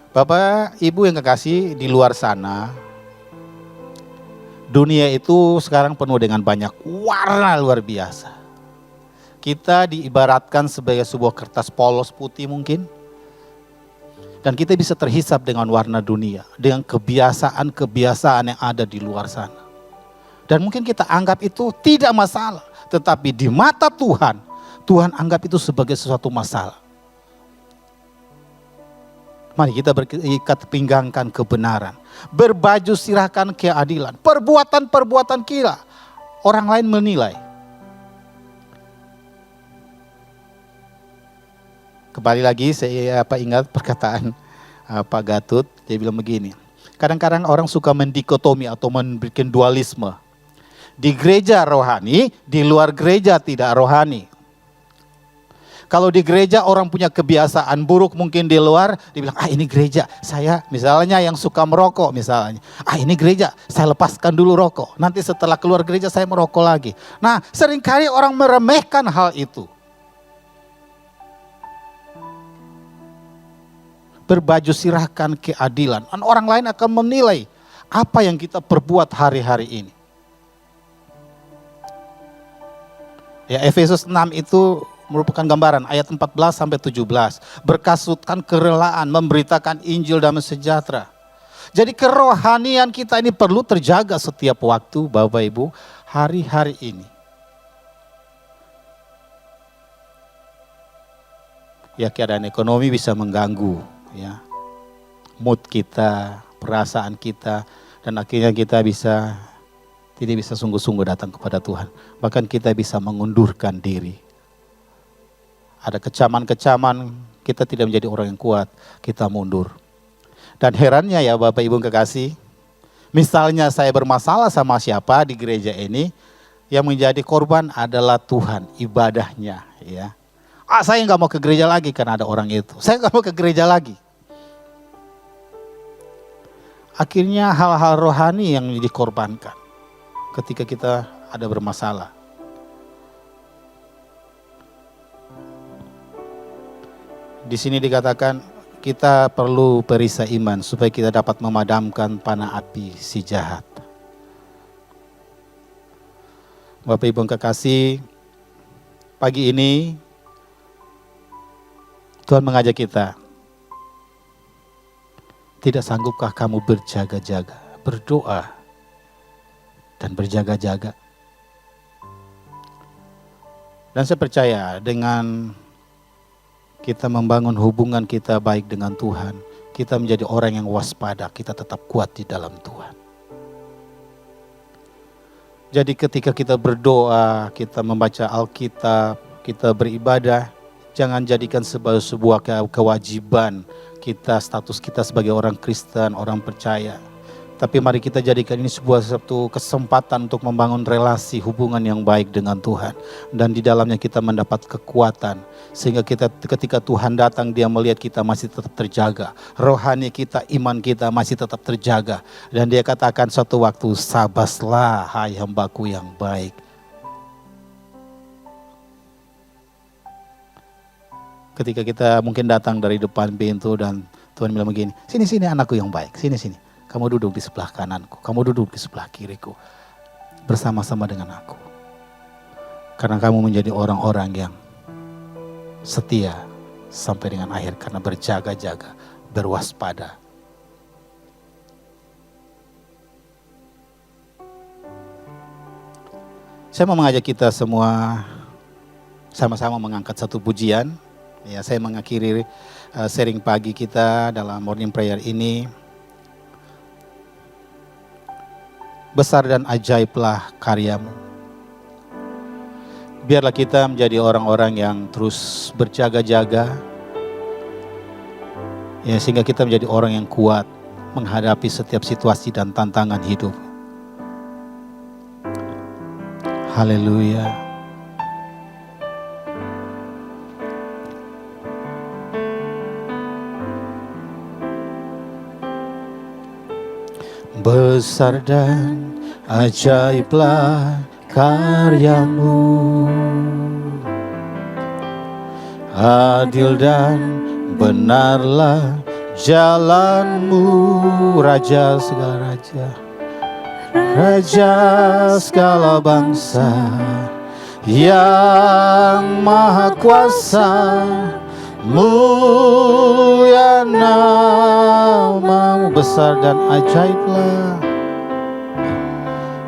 Bapak, Ibu yang kekasih, di luar sana, dunia itu sekarang penuh dengan banyak warna luar biasa. Kita diibaratkan sebagai sebuah kertas polos putih mungkin. Dan kita bisa terhisap dengan warna dunia. Dengan kebiasaan-kebiasaan yang ada di luar sana. Dan mungkin kita anggap itu tidak masalah. Tetapi di mata Tuhan, Tuhan anggap itu sebagai sesuatu masalah. Mari kita berikat pinggangkan kebenaran. Berbaju sirahkan keadilan. Perbuatan-perbuatan kita orang lain menilai. Kembali lagi saya ingat perkataan Pak Gatut. Dia bilang begini. Kadang-kadang orang suka mendikotomi atau memberikan dualisme. Di gereja rohani, di luar gereja tidak rohani. Kalau di gereja orang punya kebiasaan buruk mungkin di luar, dibilang, ini gereja, saya misalnya yang suka merokok misalnya. Ini gereja, saya lepaskan dulu rokok. Nanti setelah keluar gereja saya merokok lagi. Nah seringkali orang meremehkan hal itu. Berbaju sirahkan keadilan. Dan orang lain akan menilai apa yang kita perbuat hari-hari ini. Ya Efesus 6 itu merupakan gambaran ayat 14 sampai 17. Berkasutkan kerelaan memberitakan Injil damai sejahtera. Jadi kerohanian kita ini perlu terjaga setiap waktu Bapak Ibu hari-hari ini. Ya keadaan ekonomi bisa mengganggu ya. mood kita, perasaan kita, dan akhirnya kita tidak bisa sungguh-sungguh datang kepada Tuhan. Bahkan kita bisa mengundurkan diri. Ada kecaman-kecaman, kita tidak menjadi orang yang kuat, kita mundur. Dan herannya ya Bapak Ibu kekasih, misalnya saya bermasalah sama siapa di gereja ini, yang menjadi korban adalah Tuhan, ibadahnya ya. Saya nggak mau ke gereja lagi karena ada orang itu. Saya nggak mau ke gereja lagi. Akhirnya hal-hal rohani yang dikorbankan ketika kita ada bermasalah. Di sini dikatakan kita perlu perisai iman supaya kita dapat memadamkan panah api si jahat. Bapak Ibu yang kekasih, pagi ini Tuhan mengajak kita, tidak sanggupkah kamu berjaga-jaga, berdoa, dan berjaga-jaga? Dan saya percaya dengan kita membangun hubungan kita baik dengan Tuhan, kita menjadi orang yang waspada, kita tetap kuat di dalam Tuhan. Jadi ketika kita berdoa, kita membaca Alkitab, kita beribadah, jangan jadikan sebuah kewajiban kita, status kita sebagai orang Kristen, orang percaya. Tapi mari kita jadikan ini satu kesempatan untuk membangun relasi hubungan yang baik dengan Tuhan. Dan di dalamnya kita mendapat kekuatan. Sehingga ketika Tuhan datang, dia melihat kita masih tetap terjaga. Rohani kita, iman kita masih tetap terjaga. Dan dia katakan suatu waktu, sabaslah hai hambaku yang baik. Ketika kita mungkin datang dari depan pintu dan Tuhan bilang begini, sini anakku yang baik, sini. Kamu duduk di sebelah kananku, kamu duduk di sebelah kiriku. Bersama-sama dengan aku. Karena kamu menjadi orang-orang yang setia sampai dengan akhir. Karena berjaga-jaga, berwaspada. Saya mau mengajak kita semua sama-sama mengangkat satu pujian. Ya, saya mengakhiri sharing pagi kita dalam morning prayer ini. Besar dan ajaiblah karyamu. Biarlah kita menjadi orang-orang yang terus berjaga-jaga. Ya, sehingga kita menjadi orang yang kuat menghadapi setiap situasi dan tantangan hidup. Haleluya. Besar dan ajaiblah karyamu, adil dan benarlah jalanmu, Raja segala raja, Raja segala bangsa, yang maha kuasa, mulia namamu. Besar dan ajaiblah,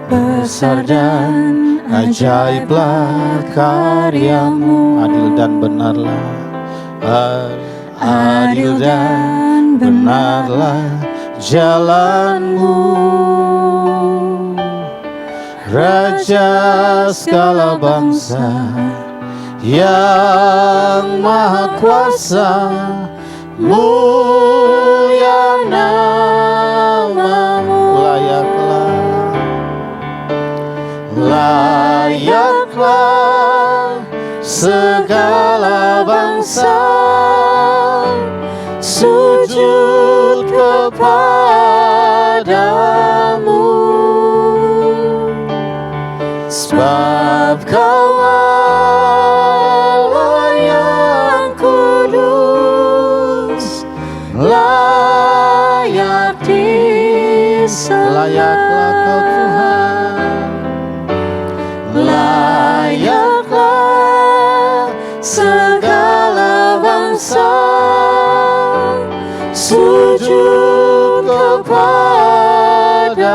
besar dan ajaiblah karyamu, adil dan benarlah, adil dan benarlah jalanmu, Raja segala bangsa, yang maha kuasa, mulia namamu. Layaklah segala bangsa sujud kepadamu, sebab Kau Allah yang kudus, layak disembah. Layaklah Kau Tuhan, layaklah segala bangsa sujud kepadamu,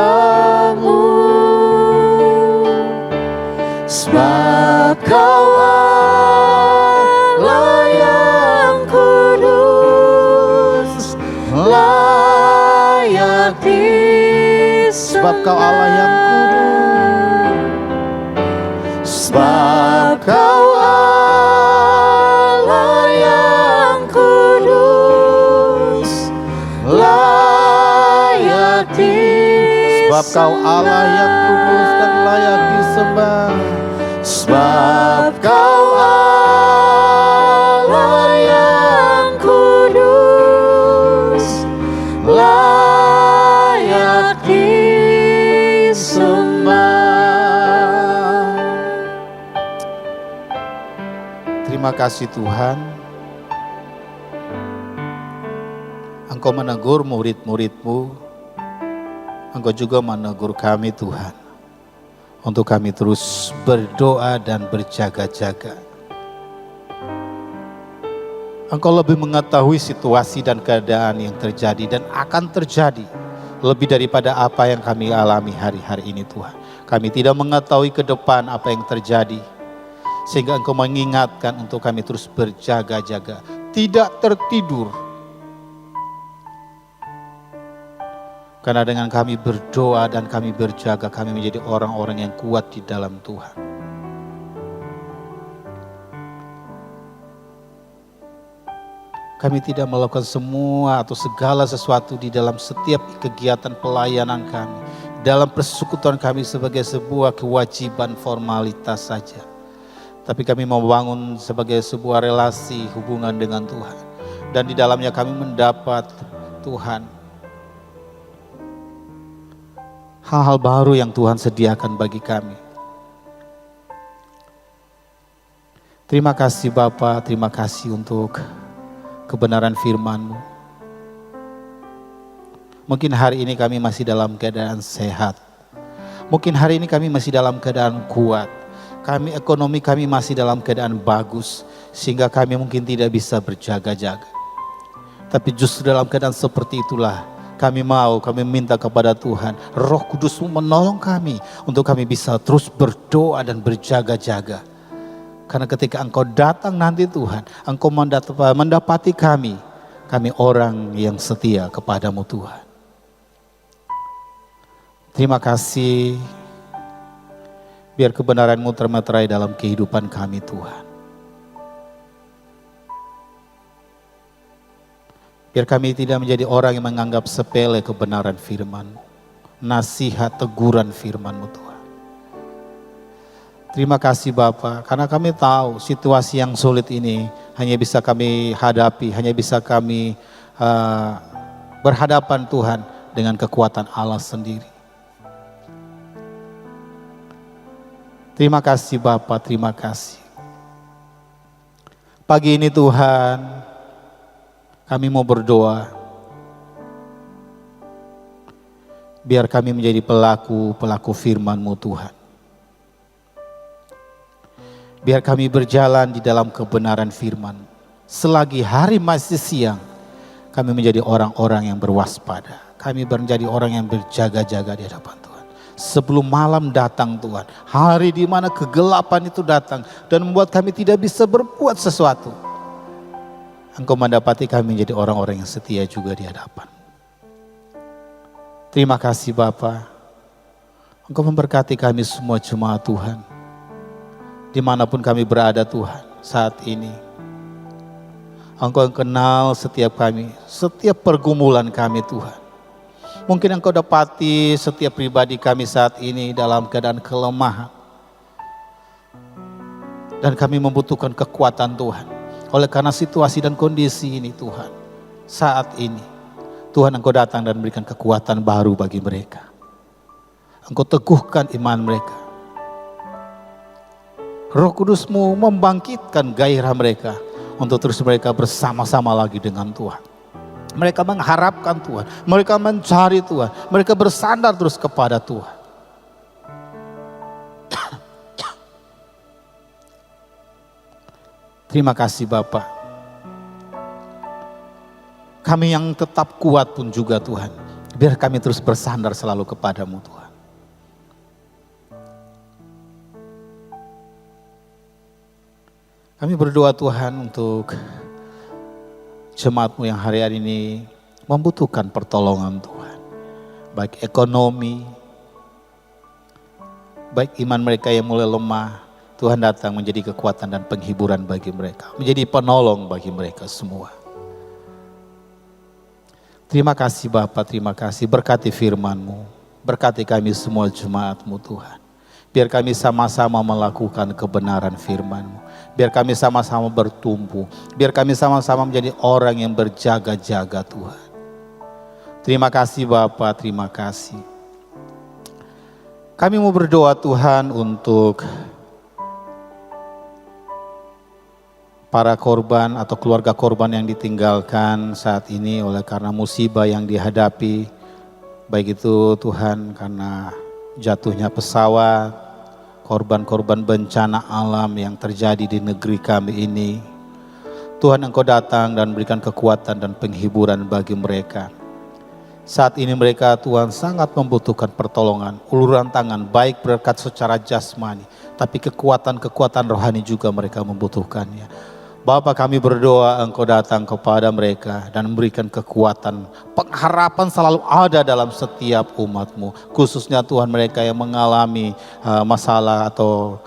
sebab Kau Allah yang kudus, Sebab Kau Allah yang kudus. Sebab Kau Allah yang kudus, layak sebab Kau Allah yang kudus dan layak disembah. Sebab Kau Allah yang kudus, layak disembah. Terima kasih Tuhan, Engkau menegur murid-murid-Mu, Engkau juga menegur kami Tuhan, untuk kami terus berdoa dan berjaga-jaga. Engkau lebih mengetahui situasi dan keadaan yang terjadi dan akan terjadi lebih daripada apa yang kami alami hari-hari ini Tuhan. Kami tidak mengetahui ke depan apa yang terjadi, sehingga Engkau mengingatkan untuk kami terus berjaga-jaga, tidak tertidur. Karena dengan kami berdoa dan kami berjaga, kami menjadi orang-orang yang kuat di dalam Tuhan. Kami tidak melakukan semua atau segala sesuatu di dalam setiap kegiatan pelayanan kami, dalam persekutuan kami sebagai sebuah kewajiban formalitas saja. Tapi kami membangun sebagai sebuah relasi hubungan dengan Tuhan. Dan di dalamnya kami mendapat Tuhan hal-hal baru yang Tuhan sediakan bagi kami. Terima kasih Bapa, terima kasih untuk kebenaran firman-Mu. Mungkin hari ini kami masih dalam keadaan sehat. Mungkin hari ini kami masih dalam keadaan kuat. Ekonomi kami masih dalam keadaan bagus. Sehingga kami mungkin tidak bisa berjaga-jaga. Tapi justru dalam keadaan seperti itulah kami minta kepada Tuhan, Roh Kudus-Mu menolong kami untuk kami bisa terus berdoa dan berjaga-jaga. Karena ketika Engkau datang nanti Tuhan, Engkau mendapati kami orang yang setia kepadamu Tuhan. Terima kasih, biar kebenaran-Mu termeterai dalam kehidupan kami Tuhan. Biar kami tidak menjadi orang yang menganggap sepele kebenaran firman-Mu. Nasihat, teguran firman-Mu Tuhan. Terima kasih Bapa, karena kami tahu situasi yang sulit ini hanya bisa kami hadapi, hanya bisa kami berhadapan Tuhan dengan kekuatan Allah sendiri. Terima kasih Bapa, terima kasih. Pagi ini Tuhan, kami mau berdoa, biar kami menjadi pelaku firman-Mu Tuhan. Biar kami berjalan di dalam kebenaran firman. Selagi hari masih siang, kami menjadi orang-orang yang berwaspada. Kami menjadi orang yang berjaga-jaga di hadapan Tuhan. Sebelum malam datang Tuhan, hari di mana kegelapan itu datang dan membuat kami tidak bisa berbuat sesuatu, Engkau mendapati kami menjadi orang-orang yang setia juga di hadapan. Terima kasih Bapa. Engkau memberkati kami semua jemaat Tuhan. Dimanapun kami berada Tuhan saat ini. Engkau yang kenal setiap kami, setiap pergumulan kami Tuhan. Mungkin Engkau dapati setiap pribadi kami saat ini dalam keadaan kelemahan. Dan kami membutuhkan kekuatan Tuhan. Oleh karena situasi dan kondisi ini Tuhan, saat ini Tuhan Engkau datang dan berikan kekuatan baru bagi mereka. Engkau teguhkan iman mereka. Roh Kudus-Mu membangkitkan gairah mereka untuk terus mereka bersama-sama lagi dengan Tuhan. Mereka mengharapkan Tuhan, mereka mencari Tuhan, mereka bersandar terus kepada Tuhan. Terima kasih Bapa. Kami yang tetap kuat pun juga Tuhan, biar kami terus bersandar selalu kepadamu Tuhan. Kami berdoa Tuhan untuk jemaat-Mu yang hari-hari ini membutuhkan pertolongan Tuhan. baik ekonomi, baik iman mereka yang mulai lemah, Tuhan datang menjadi kekuatan dan penghiburan bagi mereka, menjadi penolong bagi mereka semua. Terima kasih Bapa, terima kasih, berkati firman-Mu, berkati kami semua jemaat-Mu Tuhan. Biar kami sama-sama melakukan kebenaran firman-Mu, biar kami sama-sama bertumbuh, biar kami sama-sama menjadi orang yang berjaga-jaga Tuhan. Terima kasih Bapa, terima kasih. Kami mau berdoa Tuhan untuk para korban atau keluarga korban yang ditinggalkan saat ini oleh karena musibah yang dihadapi. Baik itu Tuhan karena jatuhnya pesawat, korban-korban bencana alam yang terjadi di negeri kami ini. Tuhan Engkau datang dan berikan kekuatan dan penghiburan bagi mereka. Saat ini mereka Tuhan sangat membutuhkan pertolongan, uluran tangan baik berkat secara jasmani, tapi kekuatan-kekuatan rohani juga mereka membutuhkannya. Bapa kami berdoa Engkau datang kepada mereka dan memberikan kekuatan. Pengharapan selalu ada dalam setiap umat-Mu. Khususnya Tuhan mereka yang mengalami masalah atau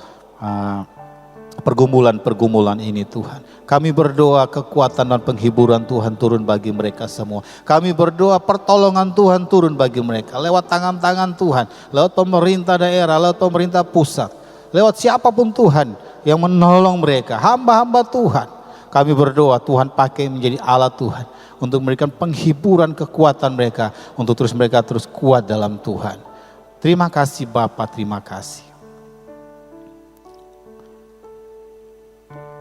pergumulan-pergumulan ini Tuhan. Kami berdoa kekuatan dan penghiburan Tuhan turun bagi mereka semua. Kami berdoa pertolongan Tuhan turun bagi mereka. Lewat tangan-tangan Tuhan, lewat pemerintah daerah, lewat pemerintah pusat. Lewat siapapun Tuhan yang menolong mereka, hamba-hamba Tuhan. Kami berdoa Tuhan pakai menjadi alat Tuhan untuk memberikan penghiburan kekuatan mereka, untuk mereka terus kuat dalam Tuhan. Terima kasih Bapa, terima kasih.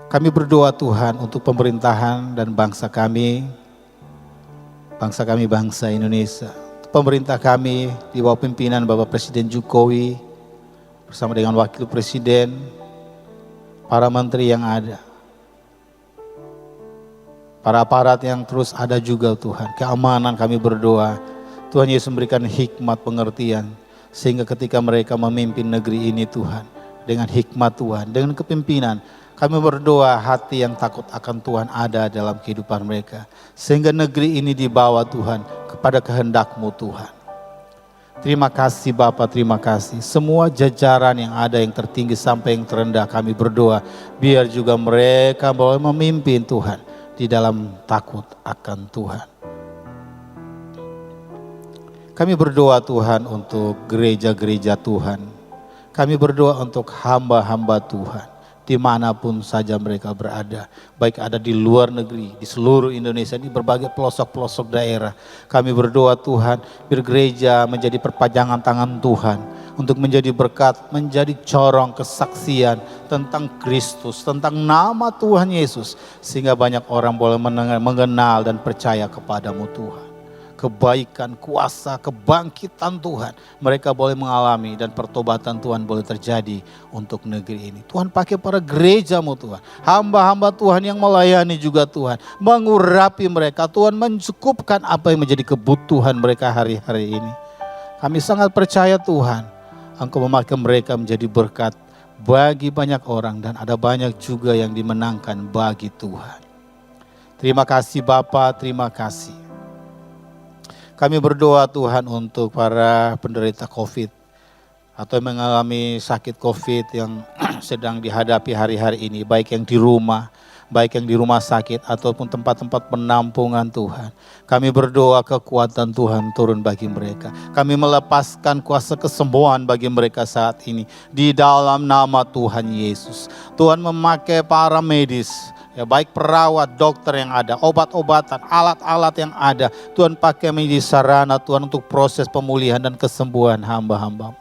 Kami berdoa Tuhan untuk pemerintahan dan bangsa kami, bangsa Indonesia. Pemerintah kami di bawah pimpinan Bapak Presiden Jokowi, bersama dengan Wakil Presiden, para menteri yang ada, para aparat yang terus ada juga Tuhan. Keamanan kami berdoa, Tuhan Yesus memberikan hikmat pengertian, sehingga ketika mereka memimpin negeri ini Tuhan, dengan hikmat Tuhan, dengan kepimpinan, kami berdoa hati yang takut akan Tuhan ada dalam kehidupan mereka. Sehingga negeri ini dibawa Tuhan kepada kehendak-Mu Tuhan. Terima kasih Bapa, terima kasih. Semua jajaran yang ada yang tertinggi sampai yang terendah kami berdoa. Biar juga mereka boleh memimpin Tuhan di dalam takut akan Tuhan. Kami berdoa Tuhan untuk gereja-gereja Tuhan. Kami berdoa untuk hamba-hamba Tuhan. Dimanapun saja mereka berada, baik ada di luar negeri, di seluruh Indonesia, di berbagai pelosok-pelosok daerah. Kami berdoa Tuhan, biar gereja menjadi perpanjangan tangan Tuhan, untuk menjadi berkat, menjadi corong kesaksian tentang Kristus, tentang nama Tuhan Yesus, sehingga banyak orang boleh mengenal dan percaya kepadamu Tuhan. Kebaikan, kuasa, kebangkitan Tuhan mereka boleh mengalami, dan pertobatan Tuhan boleh terjadi untuk negeri ini. Tuhan pakai para gereja-Mu Tuhan, hamba-hamba Tuhan yang melayani juga Tuhan, mengurapi mereka Tuhan, mencukupkan apa yang menjadi kebutuhan mereka hari-hari ini. Kami sangat percaya Tuhan, Engkau memakai mereka menjadi berkat bagi banyak orang, dan ada banyak juga yang dimenangkan bagi Tuhan. Terima kasih Bapa, terima kasih. Kami berdoa Tuhan untuk para penderita COVID atau yang mengalami sakit COVID yang sedang dihadapi hari-hari ini, baik yang di rumah, baik yang di rumah sakit ataupun tempat-tempat penampungan Tuhan. Kami berdoa kekuatan Tuhan turun bagi mereka. Kami melepaskan kuasa kesembuhan bagi mereka saat ini di dalam nama Tuhan Yesus. Tuhan memakai para medis, ya, baik perawat, dokter yang ada, obat-obatan, alat-alat yang ada. Tuhan pakai menjadi sarana Tuhan untuk proses pemulihan dan kesembuhan hamba-hamba.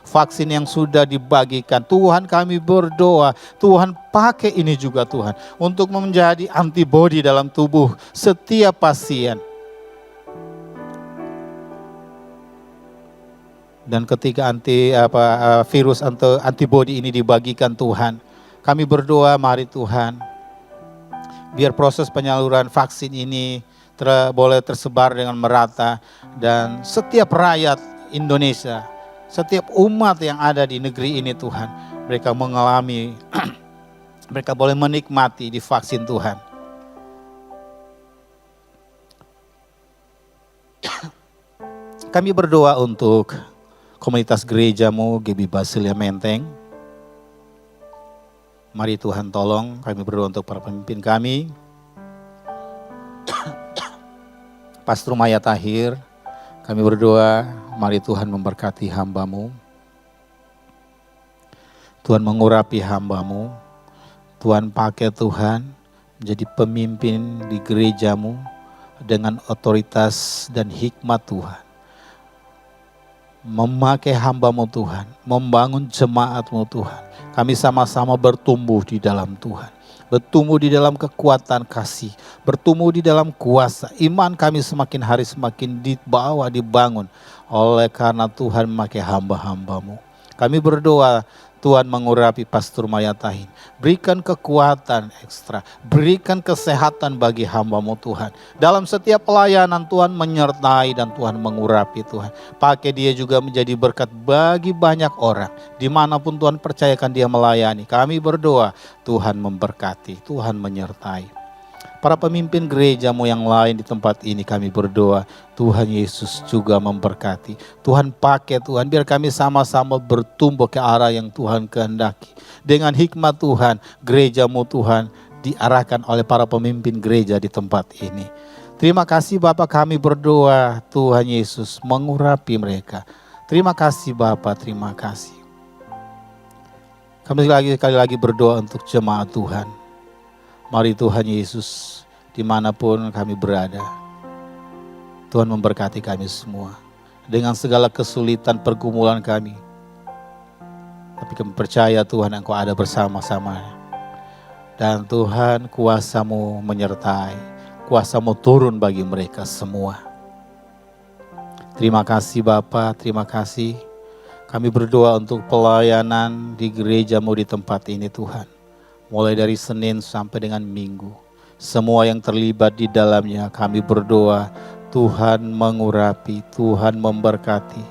Vaksin yang sudah dibagikan, Tuhan kami berdoa, Tuhan pakai ini juga Tuhan, untuk menjadi antibodi dalam tubuh setiap pasien. Dan ketika virus atau antibodi ini dibagikan Tuhan, kami berdoa mari Tuhan, biar proses penyaluran vaksin ini boleh tersebar dengan merata, dan setiap rakyat Indonesia, setiap umat yang ada di negeri ini Tuhan, mereka mengalami, mereka boleh menikmati di vaksin Tuhan. Kami berdoa untuk komunitas gerejamu GB Basilia Menteng. Mari Tuhan tolong, kami berdoa untuk para pemimpin kami. Pastor Maya Tahir, kami berdoa, mari Tuhan memberkati hamba-Mu. Tuhan mengurapi hamba-Mu. Tuhan pakai Tuhan menjadi pemimpin di gereja-Mu dengan otoritas dan hikmat Tuhan. Memakai hamba-Mu Tuhan, membangun jemaat-Mu Tuhan. Kami sama-sama bertumbuh di dalam Tuhan. Bertumbuh di dalam kekuatan kasih, bertumbuh di dalam kuasa. Iman kami semakin hari semakin dibawa, dibangun oleh karena Tuhan memakai hamba-hamba-Mu. Kami berdoa Tuhan mengurapi Pastor Maya Tahir. Berikan kekuatan ekstra, berikan kesehatan bagi hamba-Mu Tuhan. Dalam setiap pelayanan Tuhan menyertai dan Tuhan mengurapi Tuhan. Pakai dia juga menjadi berkat bagi banyak orang. Dimanapun Tuhan percayakan dia melayani. Kami berdoa Tuhan memberkati, Tuhan menyertai. Para pemimpin gereja-Mu yang lain di tempat ini kami berdoa, Tuhan Yesus juga memberkati. Tuhan pakai Tuhan, biar kami sama-sama bertumbuh ke arah yang Tuhan kehendaki. Dengan hikmat Tuhan, gereja-Mu Tuhan diarahkan oleh para pemimpin gereja di tempat ini. Terima kasih Bapa, kami berdoa Tuhan Yesus mengurapi mereka. Terima kasih Bapa, terima kasih. Kami sekali lagi berdoa untuk jemaat Tuhan. Mari Tuhan Yesus, dimanapun kami berada, Tuhan memberkati kami semua. Dengan segala kesulitan pergumulan kami, tapi kami percaya Tuhan Engkau ada bersama-sama. Dan Tuhan kuasa-Mu menyertai, kuasa-Mu turun bagi mereka semua. Terima kasih Bapa, terima kasih. Kami berdoa untuk pelayanan di gereja-Mu di tempat ini Tuhan. Mulai dari Senin sampai dengan Minggu. Semua yang terlibat di dalamnya kami berdoa Tuhan mengurapi, Tuhan memberkati.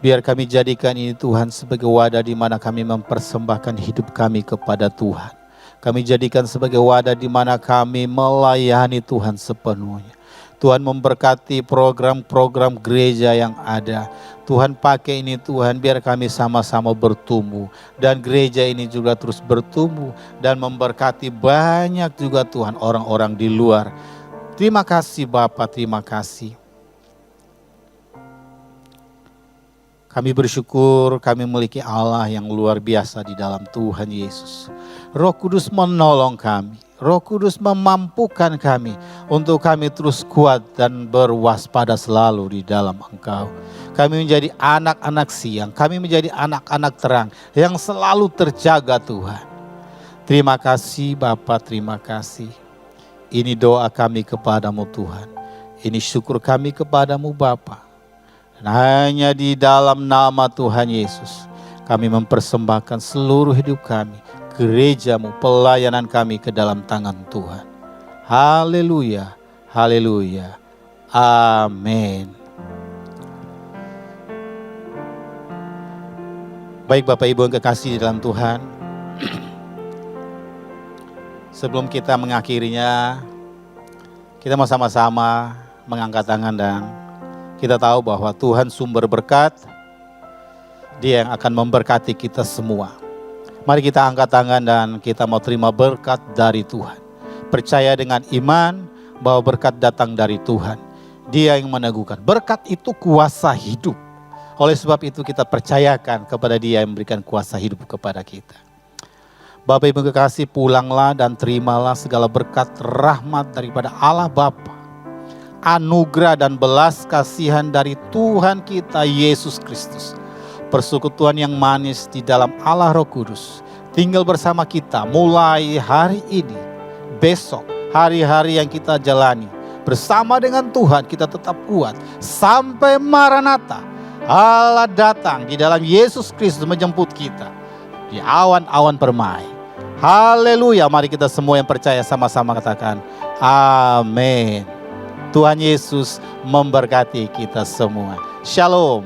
Biar kami jadikan ini Tuhan sebagai wadah di mana kami mempersembahkan hidup kami kepada Tuhan. Kami jadikan sebagai wadah di mana kami melayani Tuhan sepenuhnya. Tuhan memberkati program-program gereja yang ada. Tuhan pakai ini Tuhan biar kami sama-sama bertumbuh. Dan gereja ini juga terus bertumbuh dan memberkati banyak juga Tuhan orang-orang di luar. Terima kasih Bapa, terima kasih. Kami bersyukur kami memiliki Allah yang luar biasa di dalam Tuhan Yesus. Roh Kudus menolong kami. Roh Kudus memampukan kami untuk kami terus kuat dan berwaspada selalu di dalam Engkau. Kami menjadi anak-anak siang, kami menjadi anak-anak terang yang selalu terjaga Tuhan. Terima kasih Bapa, terima kasih. Ini doa kami kepadamu Tuhan. Ini syukur kami kepadamu Bapa. Dan hanya di dalam nama Tuhan Yesus kami mempersembahkan seluruh hidup kami, gereja-Mu, pelayanan kami ke dalam tangan Tuhan. Haleluya, haleluya, amin. Baik Bapak Ibu yang kekasih di dalam Tuhan, sebelum kita mengakhirinya, kita mau sama-sama mengangkat tangan dan kita tahu bahwa Tuhan sumber berkat, Dia yang akan memberkati kita semua. Mari kita angkat tangan dan kita mau terima berkat dari Tuhan. Percaya dengan iman bahwa berkat datang dari Tuhan. Dia yang meneguhkan. Berkat itu kuasa hidup. Oleh sebab itu kita percayakan kepada Dia yang memberikan kuasa hidup kepada kita. Bapak Ibu kekasih, pulanglah dan terimalah segala berkat rahmat daripada Allah Bapa, anugerah dan belas kasihan dari Tuhan kita Yesus Kristus. Persekutuan yang manis di dalam Allah Roh Kudus tinggal bersama kita mulai hari ini, besok, hari-hari yang kita jalani. Bersama dengan Tuhan kita tetap kuat sampai Maranatha. Allah datang di dalam Yesus Kristus menjemput kita di awan-awan permai. Haleluya, mari kita semua yang percaya sama-sama katakan amin. Tuhan Yesus memberkati kita semua. Shalom.